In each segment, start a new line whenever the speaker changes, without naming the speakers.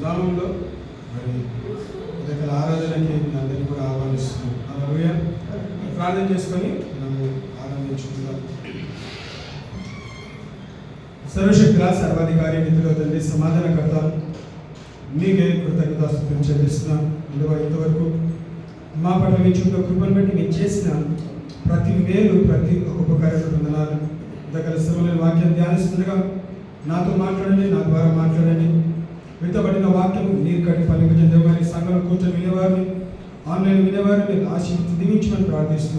నామంలో మరి ఉదయకాల ఆరాధనకి అందరినీ కూడా ఆహ్వానిస్తున్నాం. హల్లెలూయా. ప్రార్థన చేసుకొని మనము ఆనందించుకుందాం. సర్వశక్తుల సర్వాధికారి నిధుల తండ్రి సమాధానకర్త మీకే కృతజ్ఞతాస్తుతులు చెల్లిస్తున్నాం. అందువల్ల ఇంతవరకు మా పట్ల మీ చుట్టూ కృపను బట్టి మీరు చేసిన ప్రతి మేలు ప్రతి ఉపకారాలు వందనాలు. దగ్గర శ్రమల వాక్యం ధ్యానిస్తుండగా నాతో మాట్లాడండి, నా ద్వారా మాట్లాడండి. విత్తబడిన వాక్యం నీరు కట్టి ఫలింపజేయమని సంఘంలో కూర్చొని వినేవారిని ఆన్లైన్ వినేవారిని మీరు ఆశీర్వదించి దీవించమని ప్రార్థిస్తూ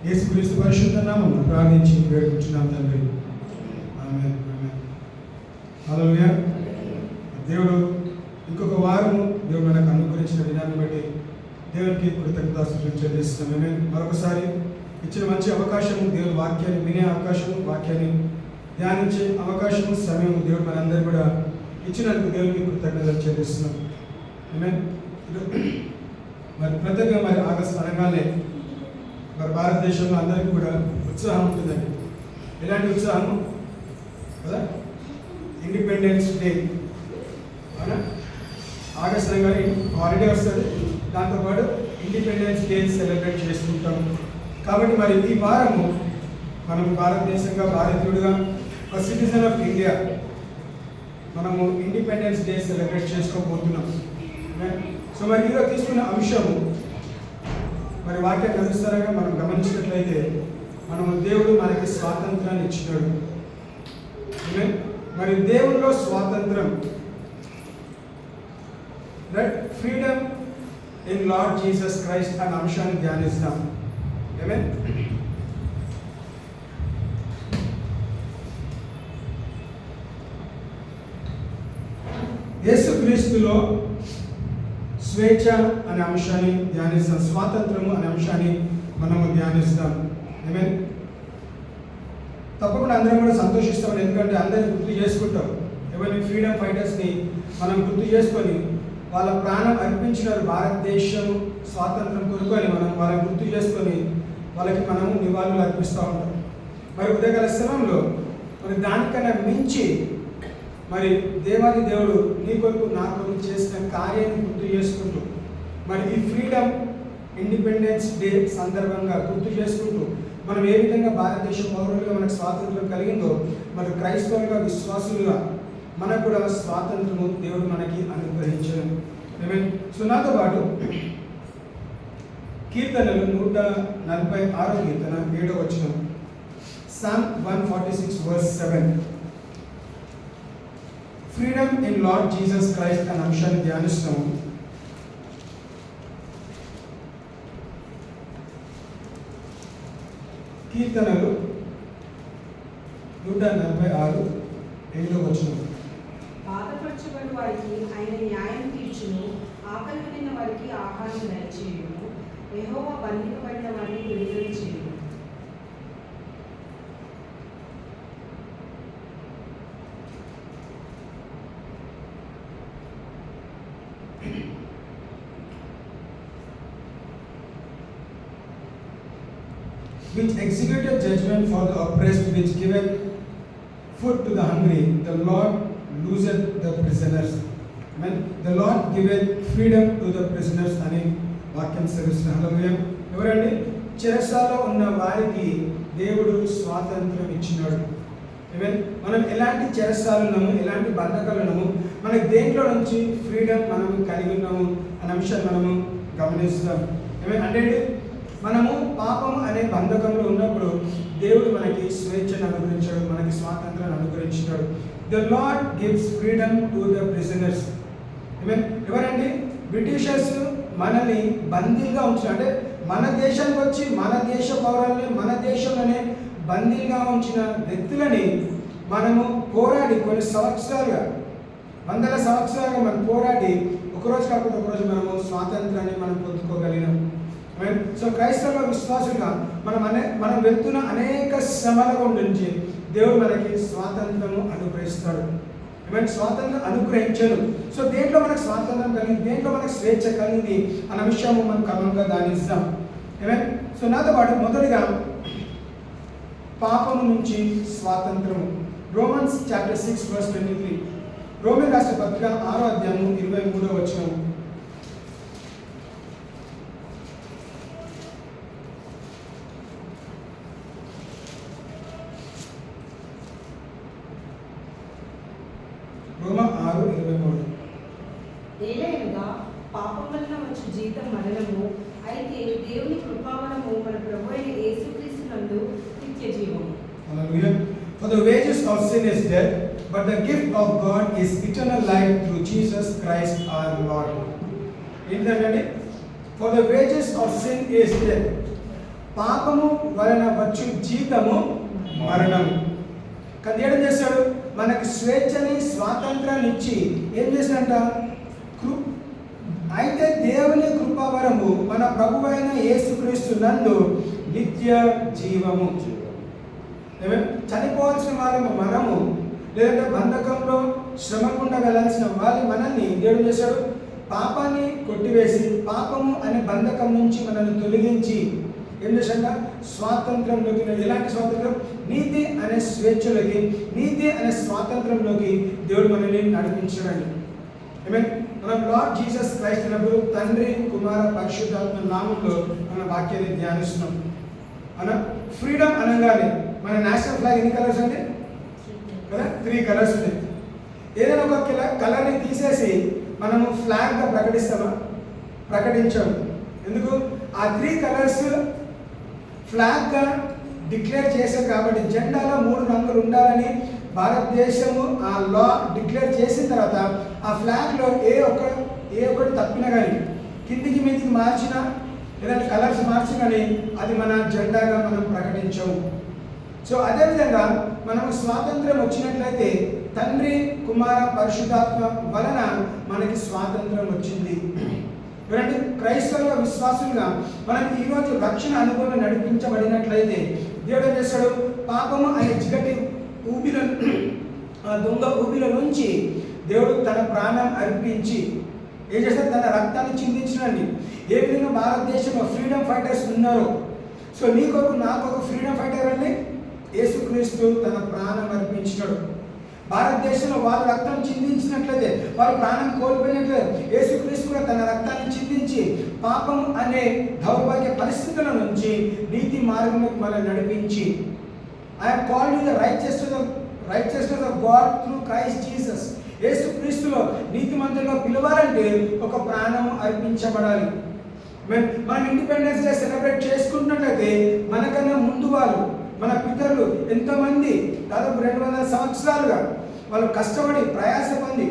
యేసుక్రీస్తు పరిశుద్ధ నామమున ప్రార్థించి వేడుకుంటున్నాం తండ్రి. ఆమేన్. హల్లెలూయా. దేవుడు ఇంకొక వారము దేవుడు మనకు అనుగ్రహించిన విధానం బట్టి దేవునికి కృతజ్ఞతాస్తుతులు చెల్లిస్తున్నాం. మరొకసారి ఇచ్చిన మంచి అవకాశము, దేవుని వాక్యాన్ని వినే అవకాశము, వాక్యాన్ని ధ్యానించే అవకాశము, సమయము దేవుడు మనందరూ కూడా ఇచ్చినందుకు దేవునికి కృతజ్ఞతలు చెల్లిస్తున్నాం. మరి ప్రత్యేకంగా మరి ఆగస్టు అనగానే మరి భారతదేశంలో అందరికీ కూడా ఉత్సాహం ఉంటుందండి. ఎలాంటి ఉత్సాహము కదా? ఇండిపెండెన్స్ డే అవునా? ఆగస్టు అనగానే హాలిడే వస్తుంది, దాంతోపాటు ఇండిపెండెన్స్ డే సెలబ్రేట్ చేసుకుంటాం. కాబట్టి మరి ఈ వారము మనం భారతదేశంగా, భారతీయుడుగా, ఒక సిటిజన్ ఆఫ్ ఇండియా మనము ఇండిపెండెన్స్ డే సెలబ్రేట్ చేసుకోబోతున్నాం. సో మరి ఈరోజు తీసుకున్న అంశము మరి వాక్యాన్ని అనుసారంగా మనం గమనించినట్లయితే మనము దేవుడు మనకి స్వాతంత్రాన్ని ఇచ్చినాడు. మరి దేవుల్లో స్వాతంత్రం, right, freedom in Lord Jesus Christ అనే అంశాన్ని ధ్యానిస్తాం. ఆమేన్. యేసుక్రీస్తులో స్వేచ్ఛ అనే అంశాన్ని ధ్యానిస్తాం, స్వాతంత్రము అనే అంశాన్ని మనము ధ్యానిస్తాం. ఆమేన్. తప్పకుండా అందరం కూడా సంతోషిస్తామని, ఎందుకంటే అందరినీ గుర్తు చేసుకుంటాం. ఎవరి ఫ్రీడమ్ ఫైటర్స్ని మనం గుర్తు చేసుకొని వాళ్ళ ప్రాణం అర్పించినారు భారతదేశం స్వాతంత్రం కొరకు అని మనం వాళ్ళని గుర్తు చేసుకొని వాళ్ళకి మనము నివాళులు అర్పిస్తూ ఉంటాం. మరి ఉదయకాల సమయంలో మరి దానికన్నా మించి మరి దేవాది దేవుడు నీ కొరకు నా కొరకు చేసిన కార్యాన్ని గుర్తు చేసుకుంటూ మరి ఈ ఫ్రీడమ్ ఇండిపెండెన్స్ డే సందర్భంగా గుర్తు చేసుకుంటూ మనం ఏ విధంగా భారతదేశ పౌరులుగా మనకు స్వాతంత్రం కలిగిందో మరి క్రైస్తవులుగా, విశ్వాసులుగా మనకు కూడా స్వాతంత్రము దేవుడు మనకి అనుగ్రహించాడు. సో నాతో పాటు కీర్తనలు 146 కీర్తన 7వ వచనం, Psalm 146 verse 7, freedom in Lord Jesus Christ అనే అంశాన్ని ధ్యానిస్తాము. కీర్తనలు 146 7వ వచనం.
బాధపరచబడి వారికి ఆయన న్యాయం తీర్చును, ఆకలి తిన్న వారికి ఆహారం దయచేయును, యెహోవా బంధింపబడిన వారిని విడుదల చేయును.
Which executed judgment for the oppressed, which giveth food to the hungry, the Lord looseth the prisoners. Amen. The Lord giveth freedom to the prisoners అని వాక్యం సెలవిస్తుంది. ఎవరండి? చెరసాలలో ఉన్న వారికి దేవుడు స్వాతంత్రం ఇచ్చినాడు. మనం ఎలాంటి చెరసాలు ఉన్నాము, ఎలాంటి బంధకాలు ఉన్నాము, మనకి దేంట్లో నుంచి ఫ్రీడమ్ మనము కలిగి ఉన్నాము అనే అంశాన్ని మనము గమనిస్తాం. అంటే మనము పాపం అనే బంధకంలో ఉన్నప్పుడు దేవుడు మనకి స్వేచ్ఛను అనుగ్రహించాడు, మనకి స్వాతంత్రాన్ని అనుగ్రహించాడు. The lord gives freedom to the prisoners. ఎవరండి? బ్రిటిషర్స్ మనల్ని బందీలుగా ఉంచిన, అంటే మన దేశానికి వచ్చి మన దేశ పౌరుల్ని మన దేశంలోనే బందీలుగా ఉంచిన వ్యక్తులని మనము పోరాడి కొన్ని సంవత్సరాలుగా, వందల సంవత్సరాలుగా మనం పోరాడి ఒకరోజు కాకపోతే ఒకరోజు మనము స్వాతంత్రాన్ని మనం పొందుకోగలిగినాం. సో క్రైస్తవ విశ్వాసులుగా మనం వెళ్తున్న అనేక శ్రమల నుంచి దేవుడు మనకి స్వాతంత్రము అనుగ్రహిస్తాడు. స్వాతంత్రం అనుగ్రహించను. సో దేంట్లో మనకు స్వాతంత్రం కలిగింది, దేంట్లో మనకు స్వేచ్ఛ కలిగింది అన్న విషయము మనం క్రమంగా ధ్యానిస్తాం. సో నాతో పాటు మొదటిగా పాపము నుంచి స్వాతంత్రము. Romans chapter 6 verse 23. రోమన్ రాష్ట్ర పత్రిక 6వ అధ్యాయం 23వ వచనం. రోమ 6:23.
ఏలైనగా పాపం వలన వచ్చు జీతం మరణము, అయితే దేవుని కృపావరము మన ప్రభు అయిన యేసుక్రీస్తునందు నిత్య జీవము.
Hallelujah. For the wages of sin is death, but the gift of God is eternal life through Jesus Christ our Lord. ఏంటంటే for the wages of sin is death. పాపము వలన వచ్చు జీతము మరణము. కానీ ఏం చేశాడు? మనకి స్వేచ్ఛని స్వాతంత్రాన్ని ఇచ్చి ఏం చేశాడంట? అయితే దేవుని కృపావరము మన ప్రభువైన యేసుక్రీస్తు నందు నిత్య జీవము. చనిపోవాల్సిన వాళ్ళము మనము, లేదంటే బంధకంలో శ్రమకుండా వెళ్ళాల్సిన వాళ్ళు మనల్ని దేవుడు చేశాడు పాపాన్ని కొట్టివేసి పాపము అనే బంధకం నుంచి మనల్ని తొలగించి ఏం చేశాడ? స్వాతంత్రంలోకి. ఎలాంటి స్వాతంత్రం? నీతి అనే స్వేచ్ఛలోకి, నీతి అనే స్వాతంత్రంలోకి దేవుడు మనల్ని నడిపించాడండి. మనం లార్డ్ జీసస్ క్రైస్ట్ అన్నప్పుడు తండ్రి, కుమార, పరిశుద్ధాత్మ నామంలో మన వాక్యాన్ని ధ్యానిస్తున్నాం. మన ఫ్రీడమ్ అనగానే మన నేషనల్ ఫ్లాగ్ ఎన్ని కలర్స్ అండి? కదా, 3 కలర్స్ ఉన్నాయి. ఏదైనా ఒక కలర్ని తీసేసి మనము ఫ్లాగ్గా ప్రకటిస్తామా? ప్రకటించాము. ఎందుకు? ఆ 3 కలర్స్ ఫ్లాగ్గా డిక్లేర్ చేశారు కాబట్టి జెండాలో 3 రంగులు ఉండాలని భారతదేశము ఆ లా డిక్లేర్ చేసిన తర్వాత ఆ ఫ్లాగ్లో ఏ ఒక్కటి తప్పినా కానీ, కిందికి మీదికి మార్చినా లేదంటే కలర్స్ మార్చినా కానీ అది మన జెండాగా మనం ప్రకటించాము. సో అదేవిధంగా మనకు స్వాతంత్రం వచ్చినట్లయితే తండ్రి, కుమార, పరిశుద్ధాత్మ వలన మనకి స్వాతంత్రం వచ్చింది. చూడండి, క్రైస్తవ విశ్వాసులుగా మనం ఈరోజు రక్షణ అనుభవం నడిపించబడినట్లయితే దేవుడు ఏం చేస్తాడు? పాపము అనే చిగటి ఊబిలో, దొంగ ఊబిలో నుంచి దేవుడు తన ప్రాణం అర్పించి ఏం చేస్తాడు? తన రక్తాన్ని చిందించడాన్ని. ఏ విధంగా భారతదేశంలో ఫ్రీడమ్ ఫైటర్స్ ఉన్నారో, సో నీకొక నాకొక ఫ్రీడమ్ ఫైటర్ అండి యేసుక్రీస్తు తన ప్రాణం అర్పించాడు. భారతదేశంలో వారు రక్తం చిందించినట్లయితే, వారు ప్రాణం కోల్పోయినట్లయితే యేసుక్రీస్తు కూడా తన రక్తాన్ని చిందించి పాపం అనే దౌర్భాగ్య పరిస్థితుల నుంచి నీతి మార్గంలోకి మనల్ని నడిపించి I have called you the righteousness of God through Christ Jesus. యేసుక్రీస్తులో నీతిమంతులుగా పిలవాలంటే ఒక ప్రాణం అర్పించబడాలి. మనం ఇండిపెండెన్స్ డే సెలబ్రేట్ చేసుకుంటున్నట్లయితే మనకన్నా ముందు వాళ్ళు, మన పితరులు ఎంతోమంది దాదాపు 200 సంవత్సరాలుగా వాళ్ళు కష్టపడి ప్రయాస పొంది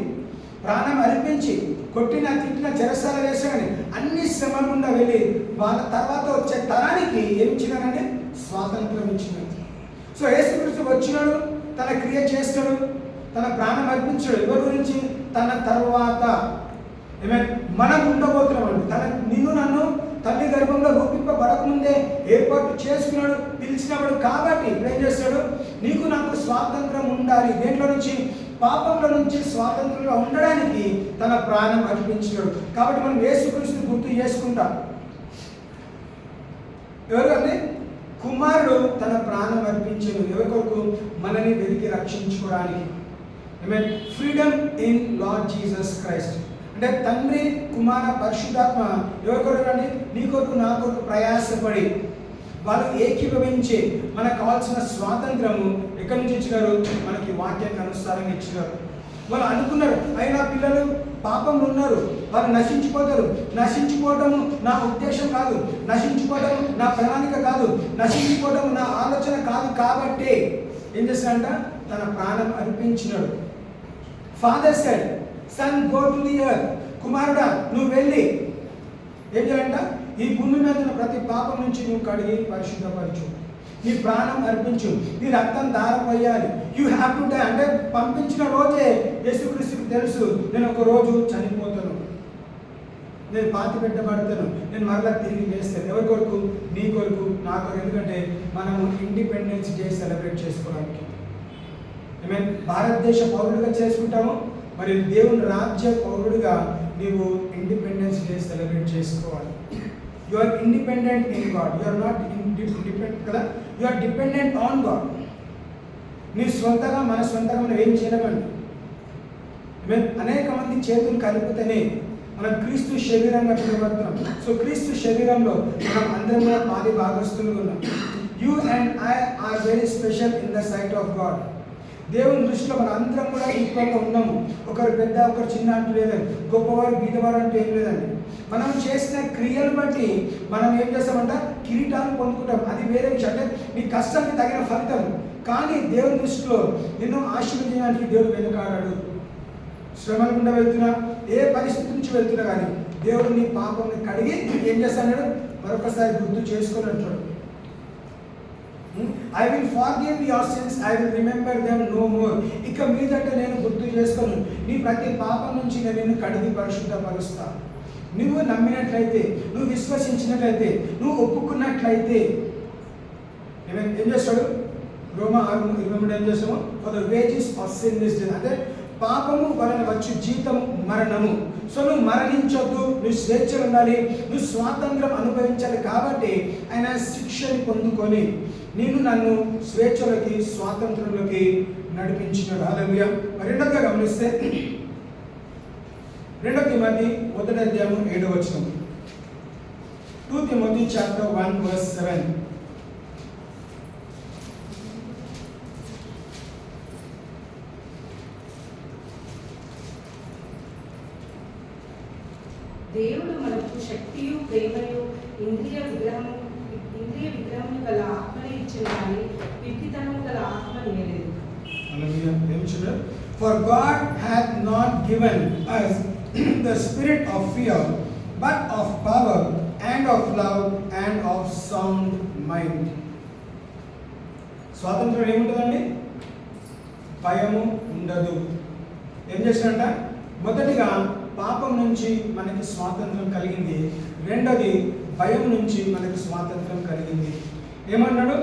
ప్రాణం అర్పించి కొట్టిన తిట్టిన చెరసాల వేసామని అన్ని శ్రమల గుండా వెళ్ళి వాళ్ళ తర్వాత వచ్చే తరానికి ఏమి ఇచ్చినారంటే స్వాతంత్రం ఇచ్చినారు. సో యేసుక్రీస్తు వచ్చినాడు, తన క్రియ చేస్తాడు, తన ప్రాణం అర్పించాడు. ఎవరి గురించి? తన తర్వాత మనం ఉండబోతున్నాం. నిన్ను నన్ను తల్లి గర్భంలో రూపింపబడకముందే ఏర్పాటు చేసుకున్నాడు, పిలిచినవాడు. కాబట్టి ఇప్పుడు ఏం చేస్తాడు? నీకు నాకు స్వాతంత్రం ఉండాలి. దేంట్లో నుంచి? పాపంలో నుంచి స్వాతంత్రంగా ఉండడానికి తన ప్రాణం అర్పించినాడు. కాబట్టి మనం యేసుక్రీస్తుని గుర్తు చేసుకుంటాం. ఎవరు అంటే కుమారుడు తన ప్రాణం అర్పించాడు. ఎవరి కొరకు? మనని వెతికి రక్షించుకోవడానికి. Freedom in Lord Jesus Christ. అంటే తండ్రి, కుమార, పరిశుద్ధాత్మ ఎవరి కొరకు అండి? నీ కొరకు, నా కొరకు ప్రయాసపడి వాళ్ళు ఏకీభవించి మనకు కావాల్సిన స్వాతంత్రము ఎక్కడి నుంచి ఇచ్చినారు? మనకి వాక్యానికి అనుసారంగా ఇచ్చినారు. వాళ్ళు అనుకున్నారు, అయినా పిల్లలు పాపంలో ఉన్నారు, వాళ్ళు నశించిపోతారు. నశించిపోవటము నా ఉద్దేశం కాదు, నశించిపోవడం నా ప్రణాళిక కాదు, నశించిపోవడం నా ఆలోచన కాదు. కాబట్టి ఏం చేస్తాడంట? తన ప్రాణం అర్పించినాడు. Father said, son go to the earth. కుమారుడా నువ్వు వెళ్ళి ఏం చేయాలంట? ఈ భూమి మీద ఉన్న ప్రతి పాపం నుంచి నువ్వు కడిగి పరిశుద్ధపరచు, నీ ప్రాణం అర్పించు, నీ రక్తం దారపోయాలి. You have to die. అంటే పంపించిన రోజే యేసుక్రీస్తుకు తెలుసు, నేను ఒక రోజు చనిపోతాను, నేను పాతి పెట్టబడతాను, నేను మరలా తిరిగి వేస్తాను. ఎవరి కొరకు? నీ కొరకు, నా కొరకు. ఎందుకంటే మనము ఇండిపెండెన్స్ డే సెలబ్రేట్ చేసుకోవడానికి భారతదేశ పౌరుడిగా చేసుకుంటాము, మరి దేవుని రాజ్య పౌరుడిగా నీవు ఇండిపెండెన్స్ డే సెలబ్రేట్ చేసుకోవాలి. You are independent in God. You are not dependent కదా, you are dependent on God. నీ సొంతగా, మన సొంతగా మనం ఏం చేయలేమండి. అనేక మంది చేతులు కలిపితేనే మనం క్రీస్తు శరీరంగా పిలువబడుతున్నాం. సో క్రీస్తు శరీరంలో మనం అందరం కూడా పాలి భాగస్తులుగా ఉన్నాం. You and I are very special in the sight of God. దేవుని దృష్టిలో మన అందరం కూడా ఈక్వల్గా ఉన్నాము. ఒకరు పెద్ద ఒకరు చిన్న అంటూ లేదండి, గొప్పవారు బీదవారు అంటూ ఏం లేదండి. మనం చేసిన క్రియలు బట్టి మనం ఏం చేస్తామంట, కిరీటాన్ని పొందుకుంటాం. అది వేరే విషయం, అంటే నీ కష్టానికి తగిన ఫలితం. కానీ దేవుని దృష్టిలో నిన్ను ఆశీర్వదించడానికి దేవుడు వెనుకాడాడు. శ్రమల గుండా వెళ్తున్నా, ఏ పరిస్థితి నుంచి వెళ్తున్నా కానీ దేవుడు నీ పాపంని కడిగి ఏం చేస్తాడు, మరొకసారి గుర్తు చేసుకొని అంటాడు. I will forgive your sins, I will remember them no more. ఇక మీదట నేను గుర్తు చేసుకోను, నీ ప్రతి పాపం నుంచి నేను నిన్ను కడిగి పరిశుద్ధపరుస్తా. నువ్వు నమ్మినట్లయితే, నువ్వు విశ్వసించినట్లయితే, నువ్వు ఒప్పుకున్నట్లయితే ఏం చేస్తాడు? రోమా 6:23 ఏం చేస్తాము? For the wages of sin is death. అంటే పాపము వలన వచ్చు జీతము మరణము. సో నువ్వు మరణించొద్దు, నువ్వు స్వేచ్ఛలు ఉండాలి, నువ్వు స్వాతంత్రం అనుభవించాలి. కాబట్టి ఆయన శిక్షని పొందుకొని నన్ను స్వేచ్ఛలోకి, స్వాతంత్రంలోకి నడిపించినాడు. హల్లెలూయా. రెండోదిగా గమనిస్తే 2 తిమోతి 1:7. 2 Timothy chapter 1 verse 7.
దేవుడు మనకు శక్తియు, ప్రేమయు, ఇంద్రియ విగ్రహము గల ఆత్మని ఇచ్చిన కానీ పిచ్చితనము గల ఆత్మని ఇవ్వలేదు.
For God hath not given us the spirit of fear, but of power and of love and of sound mind. స్వాతంత్రం ఏముంటుందండి? భయము ఉండదు. ఏం చేసినట్ట? మొదటిగా పాపం నుంచి మనకి స్వాతంత్రం కలిగింది. రెండోది భయం నుంచి మనకి స్వాతంత్రం కలిగింది. ఏమన్నాడు?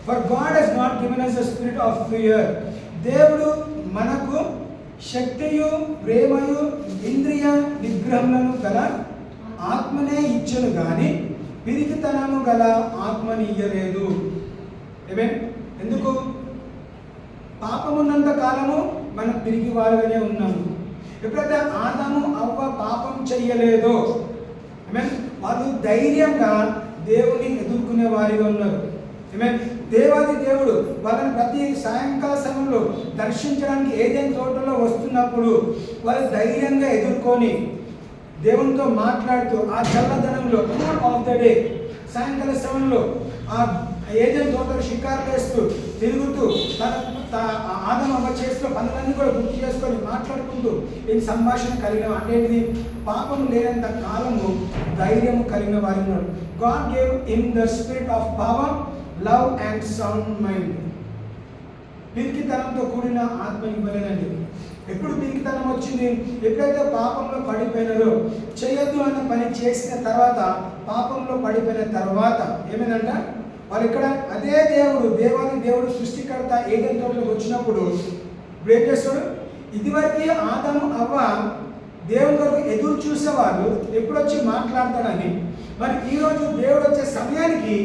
For God has not given us a spirit of fear. దేవుడు మనకు శక్తియు, ప్రేమయు, ఇంద్రియ నిగ్రహములను గల ఆత్మనే ఇచ్చెను గాని పిరికితనము గల ఆత్మని ఇయ్యలేదు. ఎందుకు? పాపమున్నంత కాలము మనం పిరికి వారుగానే ఉన్నాము. ఎప్పుడైతే ఆదాము అవ్వ పాపం చెయ్యలేదో వాళ్ళు ధైర్యంగా దేవుని ఎదుర్కొనే వారిగా ఉన్నారు. దేవాది దేవుడు వాళ్ళని ప్రతి సాయంకాల సమయంలో దర్శించడానికి ఏదైనా తోటలో వస్తున్నప్పుడు వాళ్ళు ధైర్యంగా ఎదుర్కొని దేవునితో మాట్లాడుతూ ఆ చల్లదనంలో కూల్ ఆఫ్ ద డే సాయంకాల సమయంలో ఆ ఏదైనా తోటలో షికారు వేస్తూ తిరుగుతూ ఆదాము అవ్వ చేసిన పనులన్నీ కూడా గుర్తు చేసుకొని మాట్లాడుకుంటూ ఈ సంభాషణ కలిగిన అంటే పాపం లేనంత కాలము ధైర్యము కలిగిన వారి ఉన్నారు. God gave in the spirit of power, love and sound mind. పిరికితనంతో కూడిన ఆత్మ ఇవ్వలేదండి. ఎప్పుడు పిరికితనం వచ్చింది? ఎప్పుడైతే పాపంలో పడిపోయినారో, చేయొద్దు అన్న పని చేసిన తర్వాత, పాపంలో పడిపోయిన తర్వాత ఏమైందంట? వాళ్ళు ఇక్కడ అదే దేవుడు, దేవాది దేవుడు సృష్టికర్త ఏదైనా తోటలోకి వచ్చినప్పుడు ఏం చేస్తాడు? ఇదివరకు ఆదాము అవ్వ దేవుని కొరకు ఎదురు చూసేవాళ్ళు ఎప్పుడు వచ్చి మాట్లాడతాడని. మరి ఈరోజు దేవుడు వచ్చే సమయానికి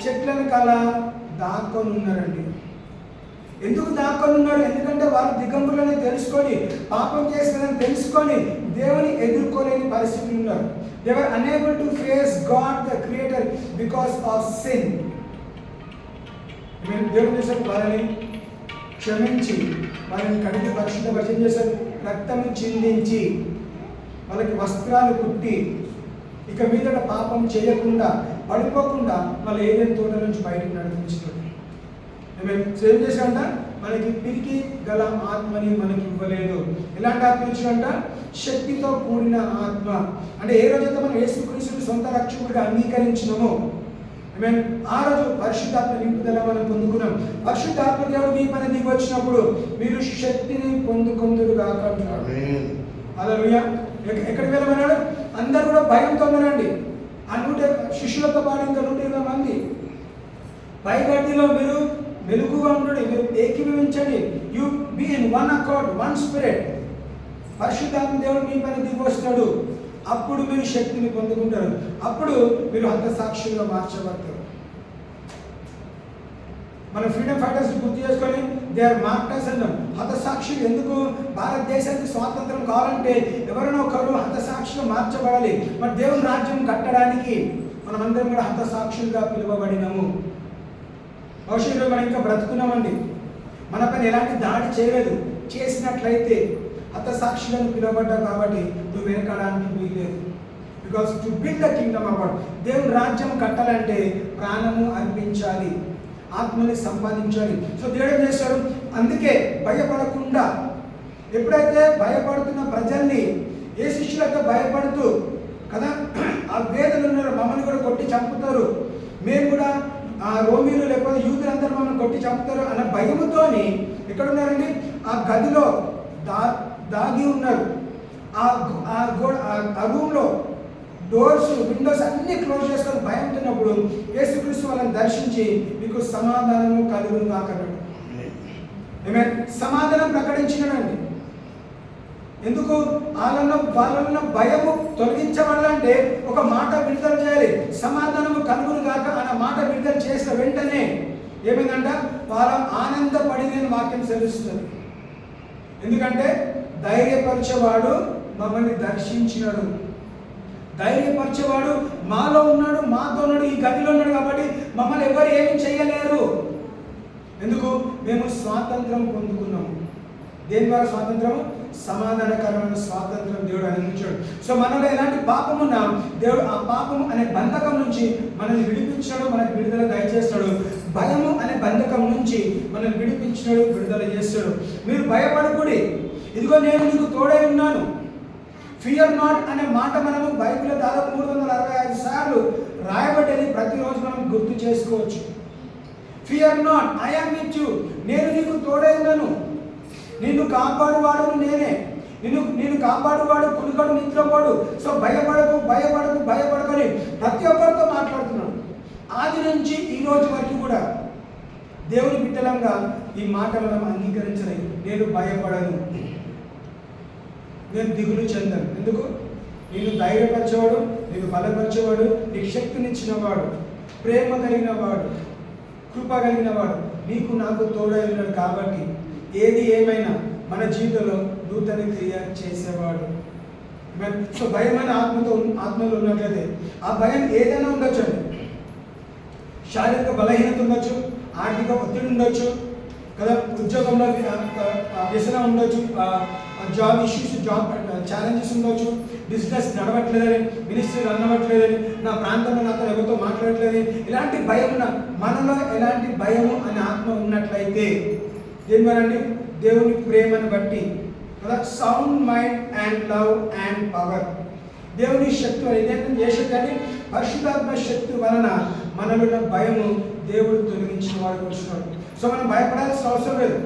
చెట్లను కల దాక్కొని ఉన్నారండి. ఎందుకు దాక్కొని ఉన్నారు? ఎందుకంటే వాళ్ళు దిగంబరులని తెలుసుకొని, పాపం చేసిందని తెలుసుకొని దేవుని ఎదుర్కోలేని పరిస్థితులు ఉన్నారు. They were unable to face God the Creator because of sin. దేవుడు చేశారు, వాళ్ళని క్షమించి వాళ్ళని కడిగి పరిశుద్ధపరిచయం చేశారు. రక్తము చిందించి వాళ్ళకి వస్త్రాలు కుట్టి ఇక మీదట పాపం చేయకుండా, పడిపోకుండా వాళ్ళు ఏదైనా తోట నుంచి బయటకు నడిపించారు. ఏం చేశాడంట? మనకి పిరికి గల ఆత్మని మనకి ఇవ్వలేదు. ఎలాంటి ఆత్మ ఇచ్చాడంట? శక్తితో కూడిన ఆత్మ. అంటే ఏ రోజైతే మనం యేసుక్రీస్తుని సొంత రక్షకుడిగా అంగీకరించినామో ఆ రోజు పరిశుద్ధాత్మ నింపుదల మనం పొందుకున్నాం. పరిశుద్ధాత్మ దేవుడు మీ పని దిగి వచ్చినప్పుడు మీరు శక్తిని పొందుకొందురుగాక అంటున్నాడు. హల్లెలూయా. ఎక్కడికి వెళ్ళమన్నాడు? అందరూ కూడా భయంతో ఉన్నారండి. ఆ 100 శిష్యులతో పాటు ఇంకా 120 మంది. పైగడ్డిలో మీరు వెలుగుగా ఉండండి, మీరు ఏకీభవించండి. You be in one accord, one spirit. పరిశుద్ధాత్మ దేవుడు మీ పైన దిగి వస్తాడు. అప్పుడు మీరు శక్తిని పొందుకుంటారు. అప్పుడు మీరు హతసాక్షులుగా మార్చబడతారు. మన ఫ్రీడమ్ ఫైటర్స్ గుర్తు చేసుకొని దే ఆర్ మార్టర్స్ అన్నాం. హతసాక్షులు ఎందుకు? భారతదేశానికి స్వాతంత్రం కావాలంటే ఎవరైనా ఒకరు హతసాక్షులు మార్చబడాలి. మరి దేవుని రాజ్యం కట్టడానికి మనమందరం కూడా హతసాక్షులుగా పిలువబడినాము. భవిష్యత్తులో మనం ఇంకా బ్రతుకున్నామండి. మన పైన ఎలాంటి దాడి చేయలేదు. చేసినట్లయితే హతసాక్షులను పిలువబడ్డావు కాబట్టి నువ్వు వెనకడానికి వీల్లేదు. Because to build the Kingdom of God, దేవుని రాజ్యం కట్టాలంటే ప్రాణము అర్పించాలి, ఆత్మని సంపాదించాలి. సో దేవుడు ఏం చేశాడు? అందుకే భయపడకుండా, ఎప్పుడైతే భయపడుతున్న ప్రజల్ని ఏ శిష్యులతో భయపడుతూ కదా ఆ వేదలు ఉన్నారు, మమ్మల్ని కూడా కొట్టి చంపుతారు, మేము కూడా ఆ రోమీలు లేకపోతే యూదులందరూ మమ్మల్ని కొట్టి చంపుతారు అన్న భయముతోని ఎక్కడున్నారండి? ఆ గదిలో దాగి ఉన్నారు. ఆ రూమ్లో డోర్స్ విండోస్ అన్ని క్లోజ్ చేసుకొని భయం ఉంటున్నప్పుడు యేసుక్రీస్తు వాళ్ళని దర్శించి మీకు సమాధానము కలుగును గాక అన్నాడు. ఆమేన్. సమాధానం ప్రకటించినాడండి. ఎందుకు? వాళ్ళలో భయము తొలగించబడాలంటే ఒక మాట విడుదల చేయాలి. సమాధానము కలుగును గాక అన్న మాట విడుదల చేసిన వెంటనే ఏమైందంట? వాళ్ళ ఆనందపడి నేను వాక్యం సెలవిస్తుంది. ఎందుకంటే ధైర్యపరిచేవాడు మమ్మల్ని దర్శించినాడు, ధైర్యపరిచేవాడు మాలో ఉన్నాడు, మాతో ఉన్నాడు, ఈ గదిలో ఉన్నాడు కాబట్టి మమ్మల్ని ఎవరు ఏమి చేయలేరు. ఎందుకు? మేము స్వాతంత్రం పొందుకున్నాము. దేని ద్వారా స్వాతంత్రం? సమాధానకరమైన స్వాతంత్రం దేవుడు అందించాడు. సో మనలో ఎలాంటి పాపం ఉన్నా దేవుడు ఆ పాపం అనే బంధకం నుంచి మనల్ని విడిపించాడు, మనకు విడుదల దయచేస్తాడు. భయము అనే బంధకం నుంచి మనల్ని విడిపించాడు, విడుదల చేస్తాడు. మీరు భయపడకూడి, ఇదిగో నేను నీకు తోడై ఉన్నాను. ఫియర్ నాట్ అనే మాట మనము బైబిల్లో దాదాపు 365 సార్లు రాయబడ్డది. ప్రతిరోజు మనం గుర్తు చేసుకోవచ్చు. Fear not, I am with you, నేను నీకు తోడై ఉన్నాను, నిన్ను కాపాడువాడు నేనే, నిన్ను కాపాడువాడు కునుకడు నిద్రపోడు. సో భయపడకు భయపడకు భయపడకని ప్రతి ఒక్కరితో మాట్లాడుతున్నాడు. ఆది నుంచి ఈ రోజు వరకు కూడా దేవుని బిడ్డలంగా ఈ మాట మనం అంగీకరించలే. నేను భయపడను, నేను దిగులు చెందను. ఎందుకు? నేను ధైర్యపరిచేవాడు, నీకు బలపరిచేవాడు, నీకు శక్తినిచ్చినవాడు, ప్రేమ కలిగిన వాడు, కృప కలిగిన వాడు నీకు నాకు తోడై ఉన్నాడు. కాబట్టి ఏది ఏమైనా మన జీవితంలో నూతన క్రియ చేసేవాడు. సో భయమైన ఆత్మలో ఉన్నట్లయితే ఆ భయం ఏదైనా ఉండొచ్చు అండి. శారీరక బలహీనత ఉండొచ్చు, ఆర్థిక ఒత్తిడి ఉండొచ్చు కదా, ఉద్యోగంలో వ్యసనం ఉండొచ్చు, జాబ్ ఇష్యూస్, జాబ్ ఛాలెంజెస్ ఉండొచ్చు, బిజినెస్ నడవట్లేదని, మినిస్ట్రీ రన్ అవ్వట్లేదని, నా ప్రాంతంలో నాతో ఎవరితో మాట్లాడట్లేదని, ఇలాంటి భయం మనలో ఎలాంటి భయము అనే ఆత్మ ఉన్నట్లయితే దేని వరండి? దేవుని ప్రేమను బట్టి కదా, sound mind and love and power, దేవుని శక్తి ఇదేంటంటే ఏ శక్తి అని? పరిశుద్ధాత్మ శక్తి వలన మనలో ఉన్న భయము దేవుడు తొలగించిన వాడు వచ్చినాడు. సో మనం భయపడాల్సిన అవసరం లేదు.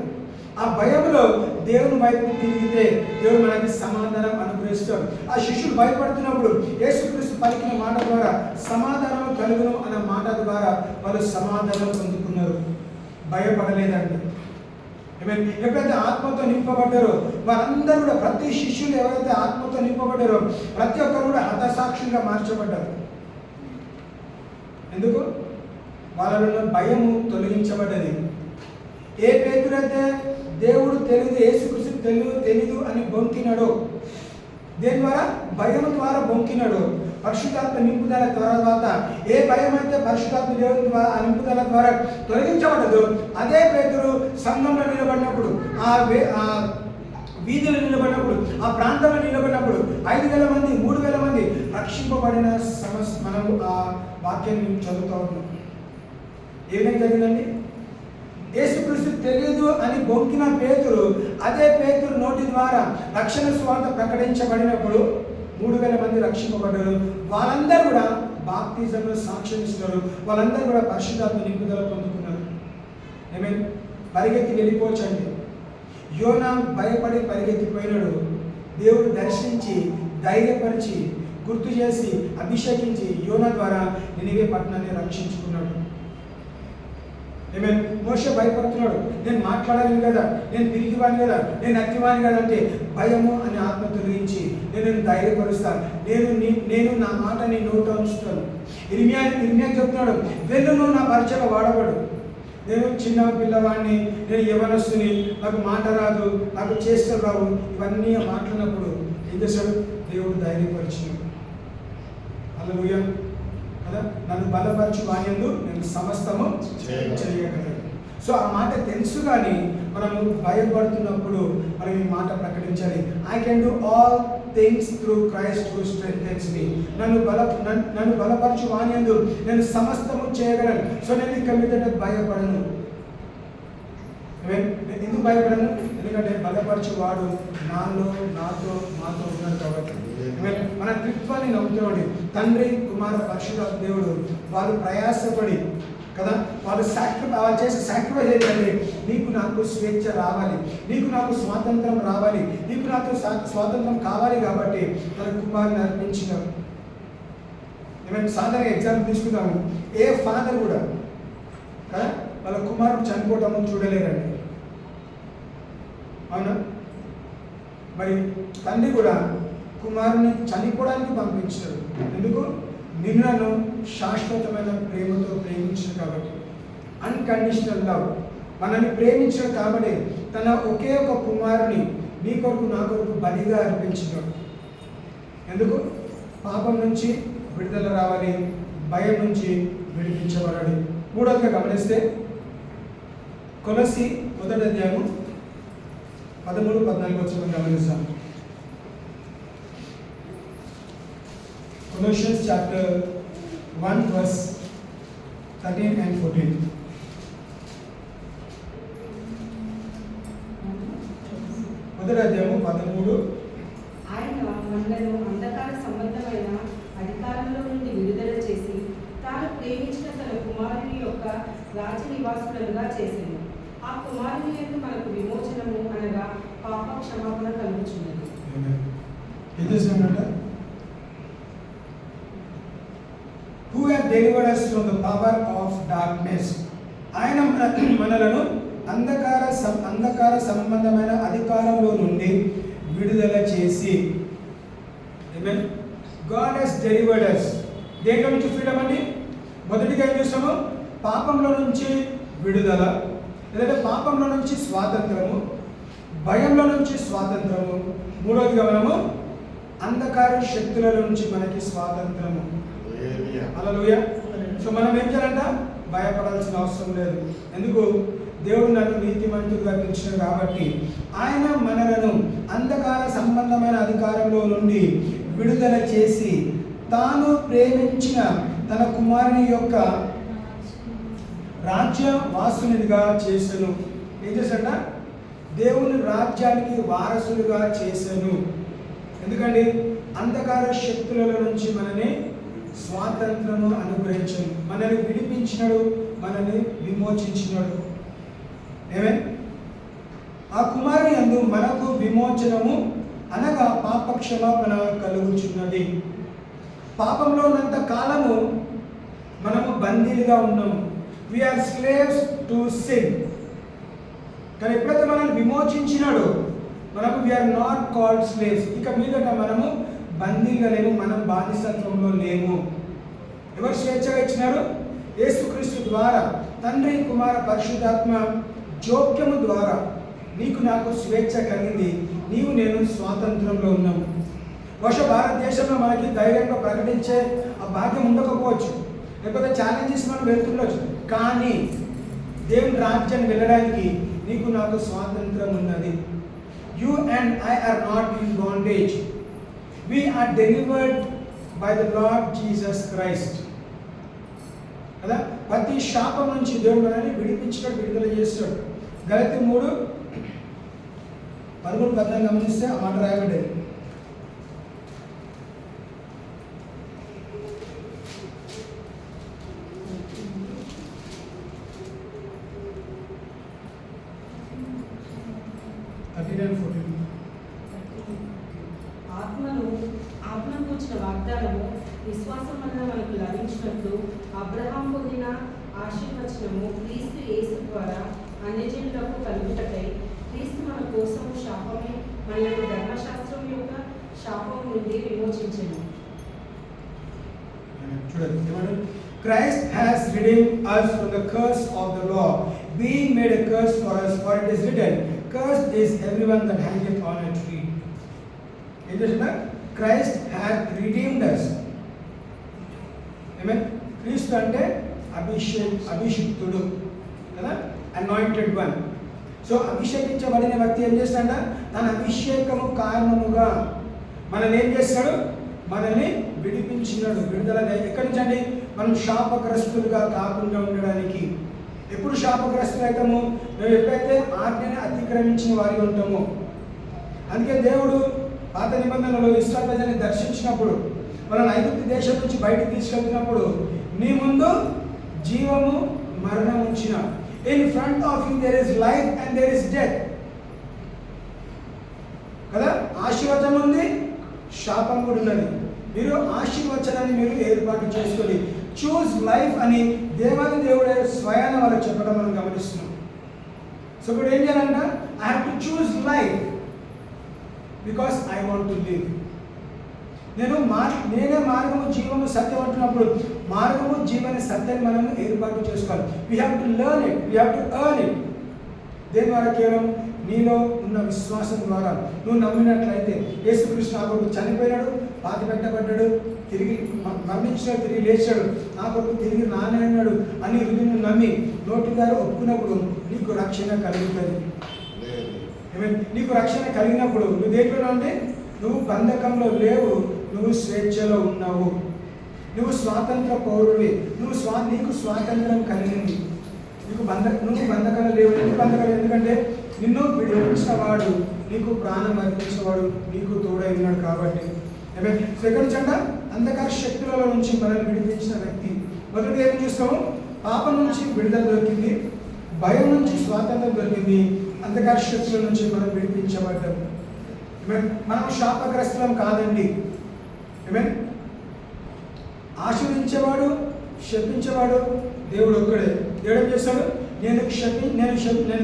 ఆ భయంలో దేవుని వైపు తిరిగితే దేవుడు మనకి సమాధానం అనుగ్రహిస్తాడు. ఆ శిష్యులు భయపడుతున్నప్పుడు యేసుక్రీస్తు పలికిన మాట ద్వారా సమాధానం కలుగును అన్న మాట ద్వారా వాళ్ళు సమాధానం పొందుకున్నారు, భయపడలేదండి. ఎప్పుడైతే ఆత్మతో నింపబడ్డారో వారందరూ కూడా, ప్రతి శిష్యులు ఎవరైతే ఆత్మతో నింపబడ్డారో ప్రతి ఒక్కరు కూడా హతసాక్షులుగా మార్చబడ్డారు. ఎందుకు? వాళ్ళలో భయము తొలగించబడ్డది. ఏ పేతురైతే దేవుడు తెలియదు, యేసుక్రీస్తు తెలీదు అని బొంకినాడో, దేని ద్వారా? భయం ద్వారా బొంకినాడు. పరిశుద్ధాత్మ నింపుదల తర్వాత ఏ భయం అయితే పరిశుద్ధాత్మ దేవుని ద్వారా ఆ నింపుదల ద్వారా తొలగించబడదు, అదే పేతురు సంఘంలో నిలబడినప్పుడు, ఆ వీధిలో నిలబడినప్పుడు, ఆ ప్రాంతంలో నిలబడినప్పుడు 5,000 మంది 3,000 మంది రక్షింపబడిన మనం ఆ వాక్యాన్ని చదువుతూ ఉన్నాం. ఏ విధంగా జరిగిందండి? యేసుక్రీస్తు తెలియదు అని బొంకిన పేతురు, అదే పేతురు నోటి ద్వారా రక్షణ సువార్త ప్రకటించబడినప్పుడు 3,000 మంది రక్షింపబడ్డారు. వాళ్ళందరూ కూడా బాప్తిజంలో సాక్ష్యం ఇస్తున్నారు. వాళ్ళందరూ కూడా పరిశుద్ధాత్మ నింపుదల పొందుకున్నారు. పరిగెత్తి వెళ్ళిపోవచ్చండి. యోనా భయపడి పరిగెత్తిపోయినాడు. దేవుడు దర్శించి ధైర్యపరిచి గుర్తు చేసి అభిషేకించి యోనా ద్వారా నినివే పట్టణాన్ని రక్షించుకున్నాడు. మోషే భయపడుతున్నాడు, నేను మాట్లాడాలి కదా, నేను తిరిగివాని కదా, నేను అక్కివాని కదా అంటే భయము అనే ఆత్మ తొలగించి నేను ధైర్యపరుస్తాను, నేను నా మాట నీ నోట ఉంచుతాను. ఇర్మియా చెప్తున్నాడు, వెళ్ళు నువ్వు నా పరిచయం వాడబడు, నేను చిన్న పిల్లవాడిని, నేను యవనస్తుని, నాకు మాట రాదు, నాకు చేష్టలు రావు, ఇవన్నీ మాట్లాడినప్పుడు ఏం చేశాడు? దేవుడు ధైర్యపరిచినాడు. హల్లెలూయా కదా. నన్ను బలపరచు వానియందు నేను సమస్తము చేయగలను. సో ఆ మాట తెలుసు, కానీ మనము భయపడుతున్నప్పుడు మనం ఈ మాట ప్రకటించాలి. I can do all things through Christ who strengthens me. నన్ను బలపరచు వానియందు నేను సమస్తము చేయగలను. సో నేను ఇక మీదట భయపడను. ఎందుకు భయపడను? ఎందుకంటే బలపరచు వాడు నాతో ఉన్నాడు కాబట్టి. మన త్రిత్వాన్ని నమ్ముతామండి. తండ్రి, కుమార, పరిశుద్ధాత్మ దేవుడు వాళ్ళు ప్రయాసపడి కదా, వాళ్ళు చేసే సాక్రిఫైస్ ఏంటంటే నీకు నాకు స్వేచ్ఛ రావాలి, నీకు నాకు స్వాతంత్రం రావాలి, నీకు నాకు స్వాతంత్రం కావాలి కాబట్టి తన కుమారుని అర్పించినారు. సాధారణ ఎగ్జాంపుల్ తీసుకుందాము. ఏ ఫాదర్ కూడా కదా వాళ్ళ కుమారుడు చనిపోవటము చూడలేరండి, అవునా? మరి తండ్రి కూడా కుమారుని చనిపోవడానికి పంపించారు. ఎందుకు? నిన్ను శాశ్వతమైన ప్రేమతో ప్రేమించారు కాబట్టి. Unconditional love. మనల్ని ప్రేమించారు కాబట్టి తన ఒకే ఒక కుమారుని నీ కొరకు నా కొరకు బలిగా అర్పించినాడు. ఎందుకు? పాపం నుంచి విడుదల రావాలి, భయం నుంచి విడిపించబడాలి. మూడవదిగా గమనిస్తే కొలస్సీ 1:13-14 వచ్చిన గమనిస్తాం. Colossians chapter 1 verse 13 and 14. మొదటి అధ్యాయము 13.
ఆయన మనలను అంధకార సంబంధమైన అధికారంలో నుండి విడుదల చేసి తాను ప్రేమించిన తన కుమారుని యొక్క రాజ నివాసులుగా చేసింది. ఆ కుమారుని యందు మనకు విమోచనము అనగా పాప క్షమాపణ కలుగుచున్నది.
ఏం చేసినాడంట? Who have delivered us from the power of darkness. ఆయన మనలను అంధకార సంబంధమైన అధికారంలో నుండి విడుదల చేసి. Amen. God has delivered us. దేంట్లో నుంచి ఫ్రీడమ్ అండి? మొదటిగా ఏం చూస్తాము? పాపంలో నుంచి విడుదల, లేదంటే పాపంలో నుంచి స్వాతంత్రము, భయంలో నుంచి స్వాతంత్రము. మూడవదిగా మనము అంధకార శక్తుల నుంచి మనకి స్వాతంత్రము. హల్లెలూయా. సో మనం ఏం చేయాలంట? భయపడాల్సిన అవసరం లేదు. ఎందుకు? దేవుడు నన్ను నీతిమంతుడిగా పిలిచాడు కాబట్టి ఆయన మనలను అంధకార సంబంధమైన అధికారంలో నుండి విడుదల చేసి తాను ప్రేమించిన తన కుమారుని యొక్క రాజ్య వాసునిగా చేసెను. ఏం చేశాడ? దేవుని రాజ్యానికి వారసులుగా చేసెను. ఎందుకండి? అంధకార శక్తుల నుంచి మనని స్వాతంత్రము అనుగ్రహించను, మనల్ని విడిపించినాడు, మనల్ని విమోచించినాడు. ఏమే? ఆ కుమారుని యందు మనకు విమోచనము అనగా పాప క్షమాపణ కలుగుచున్నది. పాపంలో ఉన్నంత కాలము మనము బందీలుగా ఉన్నాము. We are slaves to sin. కానీ ఎప్పుడైతే మనల్ని విమోచించినాడో మనము వీఆర్ నాట్ కాల్డ్ స్లేవ్స్. ఇక మీదట మనము బందీగా లేము, మనం బానిసత్వంలో లేము. ఎవరు స్వేచ్ఛగా ఇచ్చినారు? యేసుక్రీస్తు ద్వారా, తండ్రి, కుమార, పరిశుద్ధాత్మ జోక్యము ద్వారా నీకు నాకు స్వేచ్ఛ కలిగింది. నీవు నేను స్వాతంత్రంలో ఉన్నాము. బహుశా భారతదేశంలో మనకి ధైర్యంగా ప్రకటించే ఆ భాగ్యం ఉండకపోవచ్చు, లేకపోతే ఛాలెంజెస్ మనం వెళ్తుండొచ్చు. కానీ దేవుని రాజ్యాన్ని వెళ్ళడానికి నీకు నాకు స్వాతంత్రం ఉన్నది. You and I are not in bondage. We are delivered by the Lord Jesus Christ. కదా, ప్రతి శాపం నుంచి దేవుడు మనల్ని విడిపించాడు, విడుదల చేస్తాడు. గలతీ 3:13 గమనిస్తే ఆ మాట రాయబడ్డది.
ఆత్మను కూర్చిన వాగ్దానము విశ్వాసం వలన మనకు లభించినట్లు అబ్రహాం పొందిన ఆశీర్వచనము క్రీస్తు యేసు ద్వారా అన్యజనులకు కలుగుటకై క్రీస్తు మన కోసం శాపమే మనల్ని ధర్మశాస్త్రం యొక్క శాపం నుండి విమోచించెను.
చూడండి, Christ has redeemed us from the curse of the law. being made a curse for us, for it is written, cursed is everyone that hangeth on a tree. ఏం చేసిన క్రైస్ట్ హ్యాడ్ రిడీమ్డ్ us. ఆమేన్. క్రీస్తు అంటే అభిషిక్తుడు కదా, anointed one. So అభిషేకించబడిన వ్యక్తి ఏం చేస్తాడ, తన అభిషేకము కారణముగా మనల్ని ఏం చేస్తాడు, మనల్ని విడిపించినాడు. విడుదల ఎక్కడి నుంచి అండి, మనం శాపగ్రస్తులుగా కాకుండా ఉండడానికి. ఎప్పుడు శాపగ్రస్తులు అవుతాము, మేము ఎప్పుడైతే ఆజ్ఞని అతిక్రమించిన వారి ఉంటామో. అందుకే దేవుడు పాత నిబంధనలో ఇశ్రాయేలు ప్రజల్ని దర్శించినప్పుడు, మనల్ని ఐగుప్తు దేశం నుంచి బయటకు తీసుకెళ్తున్నప్పుడు, నీ ముందు జీవము మరణం ఉంచిన, in front of you there is life and there is death కదా. ఆశీర్వచనం ఉంది, శాపం కూడా ఉన్నది. మీరు ఆశీర్వచనాన్ని మీరు ఏర్పాటు చేసుకొని చూస్ లైఫ్ అని దేవాది దేవుడే స్వయాన వాళ్ళకి చెప్పడం మనం గమనిస్తున్నాం. సో ఇప్పుడు ఏం చేయాలంట, I have to choose life because I want to live. నేనే మార్గము జీవము సత్యం అంటున్నప్పుడు మార్గము జీవన సత్యాన్ని మనము ఏర్పాటు చేసుకోవాలి. We have to learn it, we have to earn it. దేని ద్వారా? కేవలం నీలో ఉన్న విశ్వాసం ద్వారా. నువ్వు నమ్మినట్లయితే యేసుక్రీస్తు నా కొరకు చనిపోయినాడు, పాతి పెట్టబడ్డాడు, తిరిగి మరణించాడు, తిరిగి లేచాడు, నా కొరకు తిరిగి నానన్నాడు అని హృదయం నమ్మి నోటి ద్వారా ఒప్పుకున్నప్పుడు నీకు రక్షణ కలుగుతుంది. నీకు రక్షణ కలిగినప్పుడు నువ్వు దేంట్లో అంటే నువ్వు బంధకంలో లేవు, నువ్వు స్వేచ్ఛలో ఉన్నావు, నువ్వు స్వాతంత్ర పౌరుడివి, నీకు స్వాతంత్రం కలిగింది. నువ్వు బంధకాలు లేవు. ఎందుకు బంధకాలు? ఎందుకంటే నిన్ను విడిపించిన వాడు, నీకు ప్రాణం అర్పించేవాడు నీకు తోడై ఉన్నాడు కాబట్టి. సెకండ్ చండ అంధకార శక్తుల నుంచి మనల్ని విడిపించిన వ్యక్తి. మొదటి ఏం చూస్తాము, పాపం నుంచి విడుదల దొరికింది, భయం నుంచి స్వాతంత్రం దొరికింది, అంధకార శక్తుల నుంచి మనం విడిపించబడ్డాం. మనం శాపగ్రస్తులం కాదండి. ఆశీర్వదించేవాడు శపించేవాడు దేవుడు ఒక్కడే. దేవుడు ఏం చేస్తాడు, నేను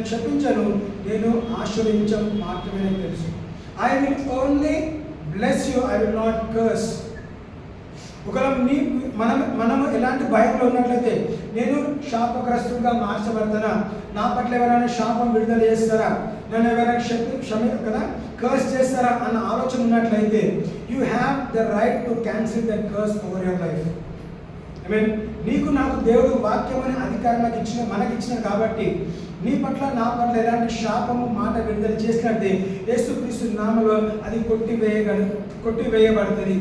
క్షపించను, నేను ఆశీర్వదించను మాత్రమే నాకు తెలుసు. I will only bless you, I will not curse. ఒకవేళ మనము ఎలాంటి భయంలో ఉన్నట్లయితే, నేను శాపగ్రస్తుడిగా మార్చబడతానా, నా పట్ల ఎవరైనా శాపం విడుదల చేస్తారా, నన్ను ఎవరైనా కదా కర్స్ చేస్తారా అన్న ఆలోచన ఉన్నట్లయితే, you have the right to cancel that curse over your life. నీకు నాకు దేవుడు వాక్యం అనే అధికారం మనకిచ్చినాడు కాబట్టి నీ పట్ల నా పట్ల ఎలాంటి శాపము మాట విడుదల చేసినట్టే యేసుక్రీస్తు నామములో అది కొట్టివేయబడుతుంది.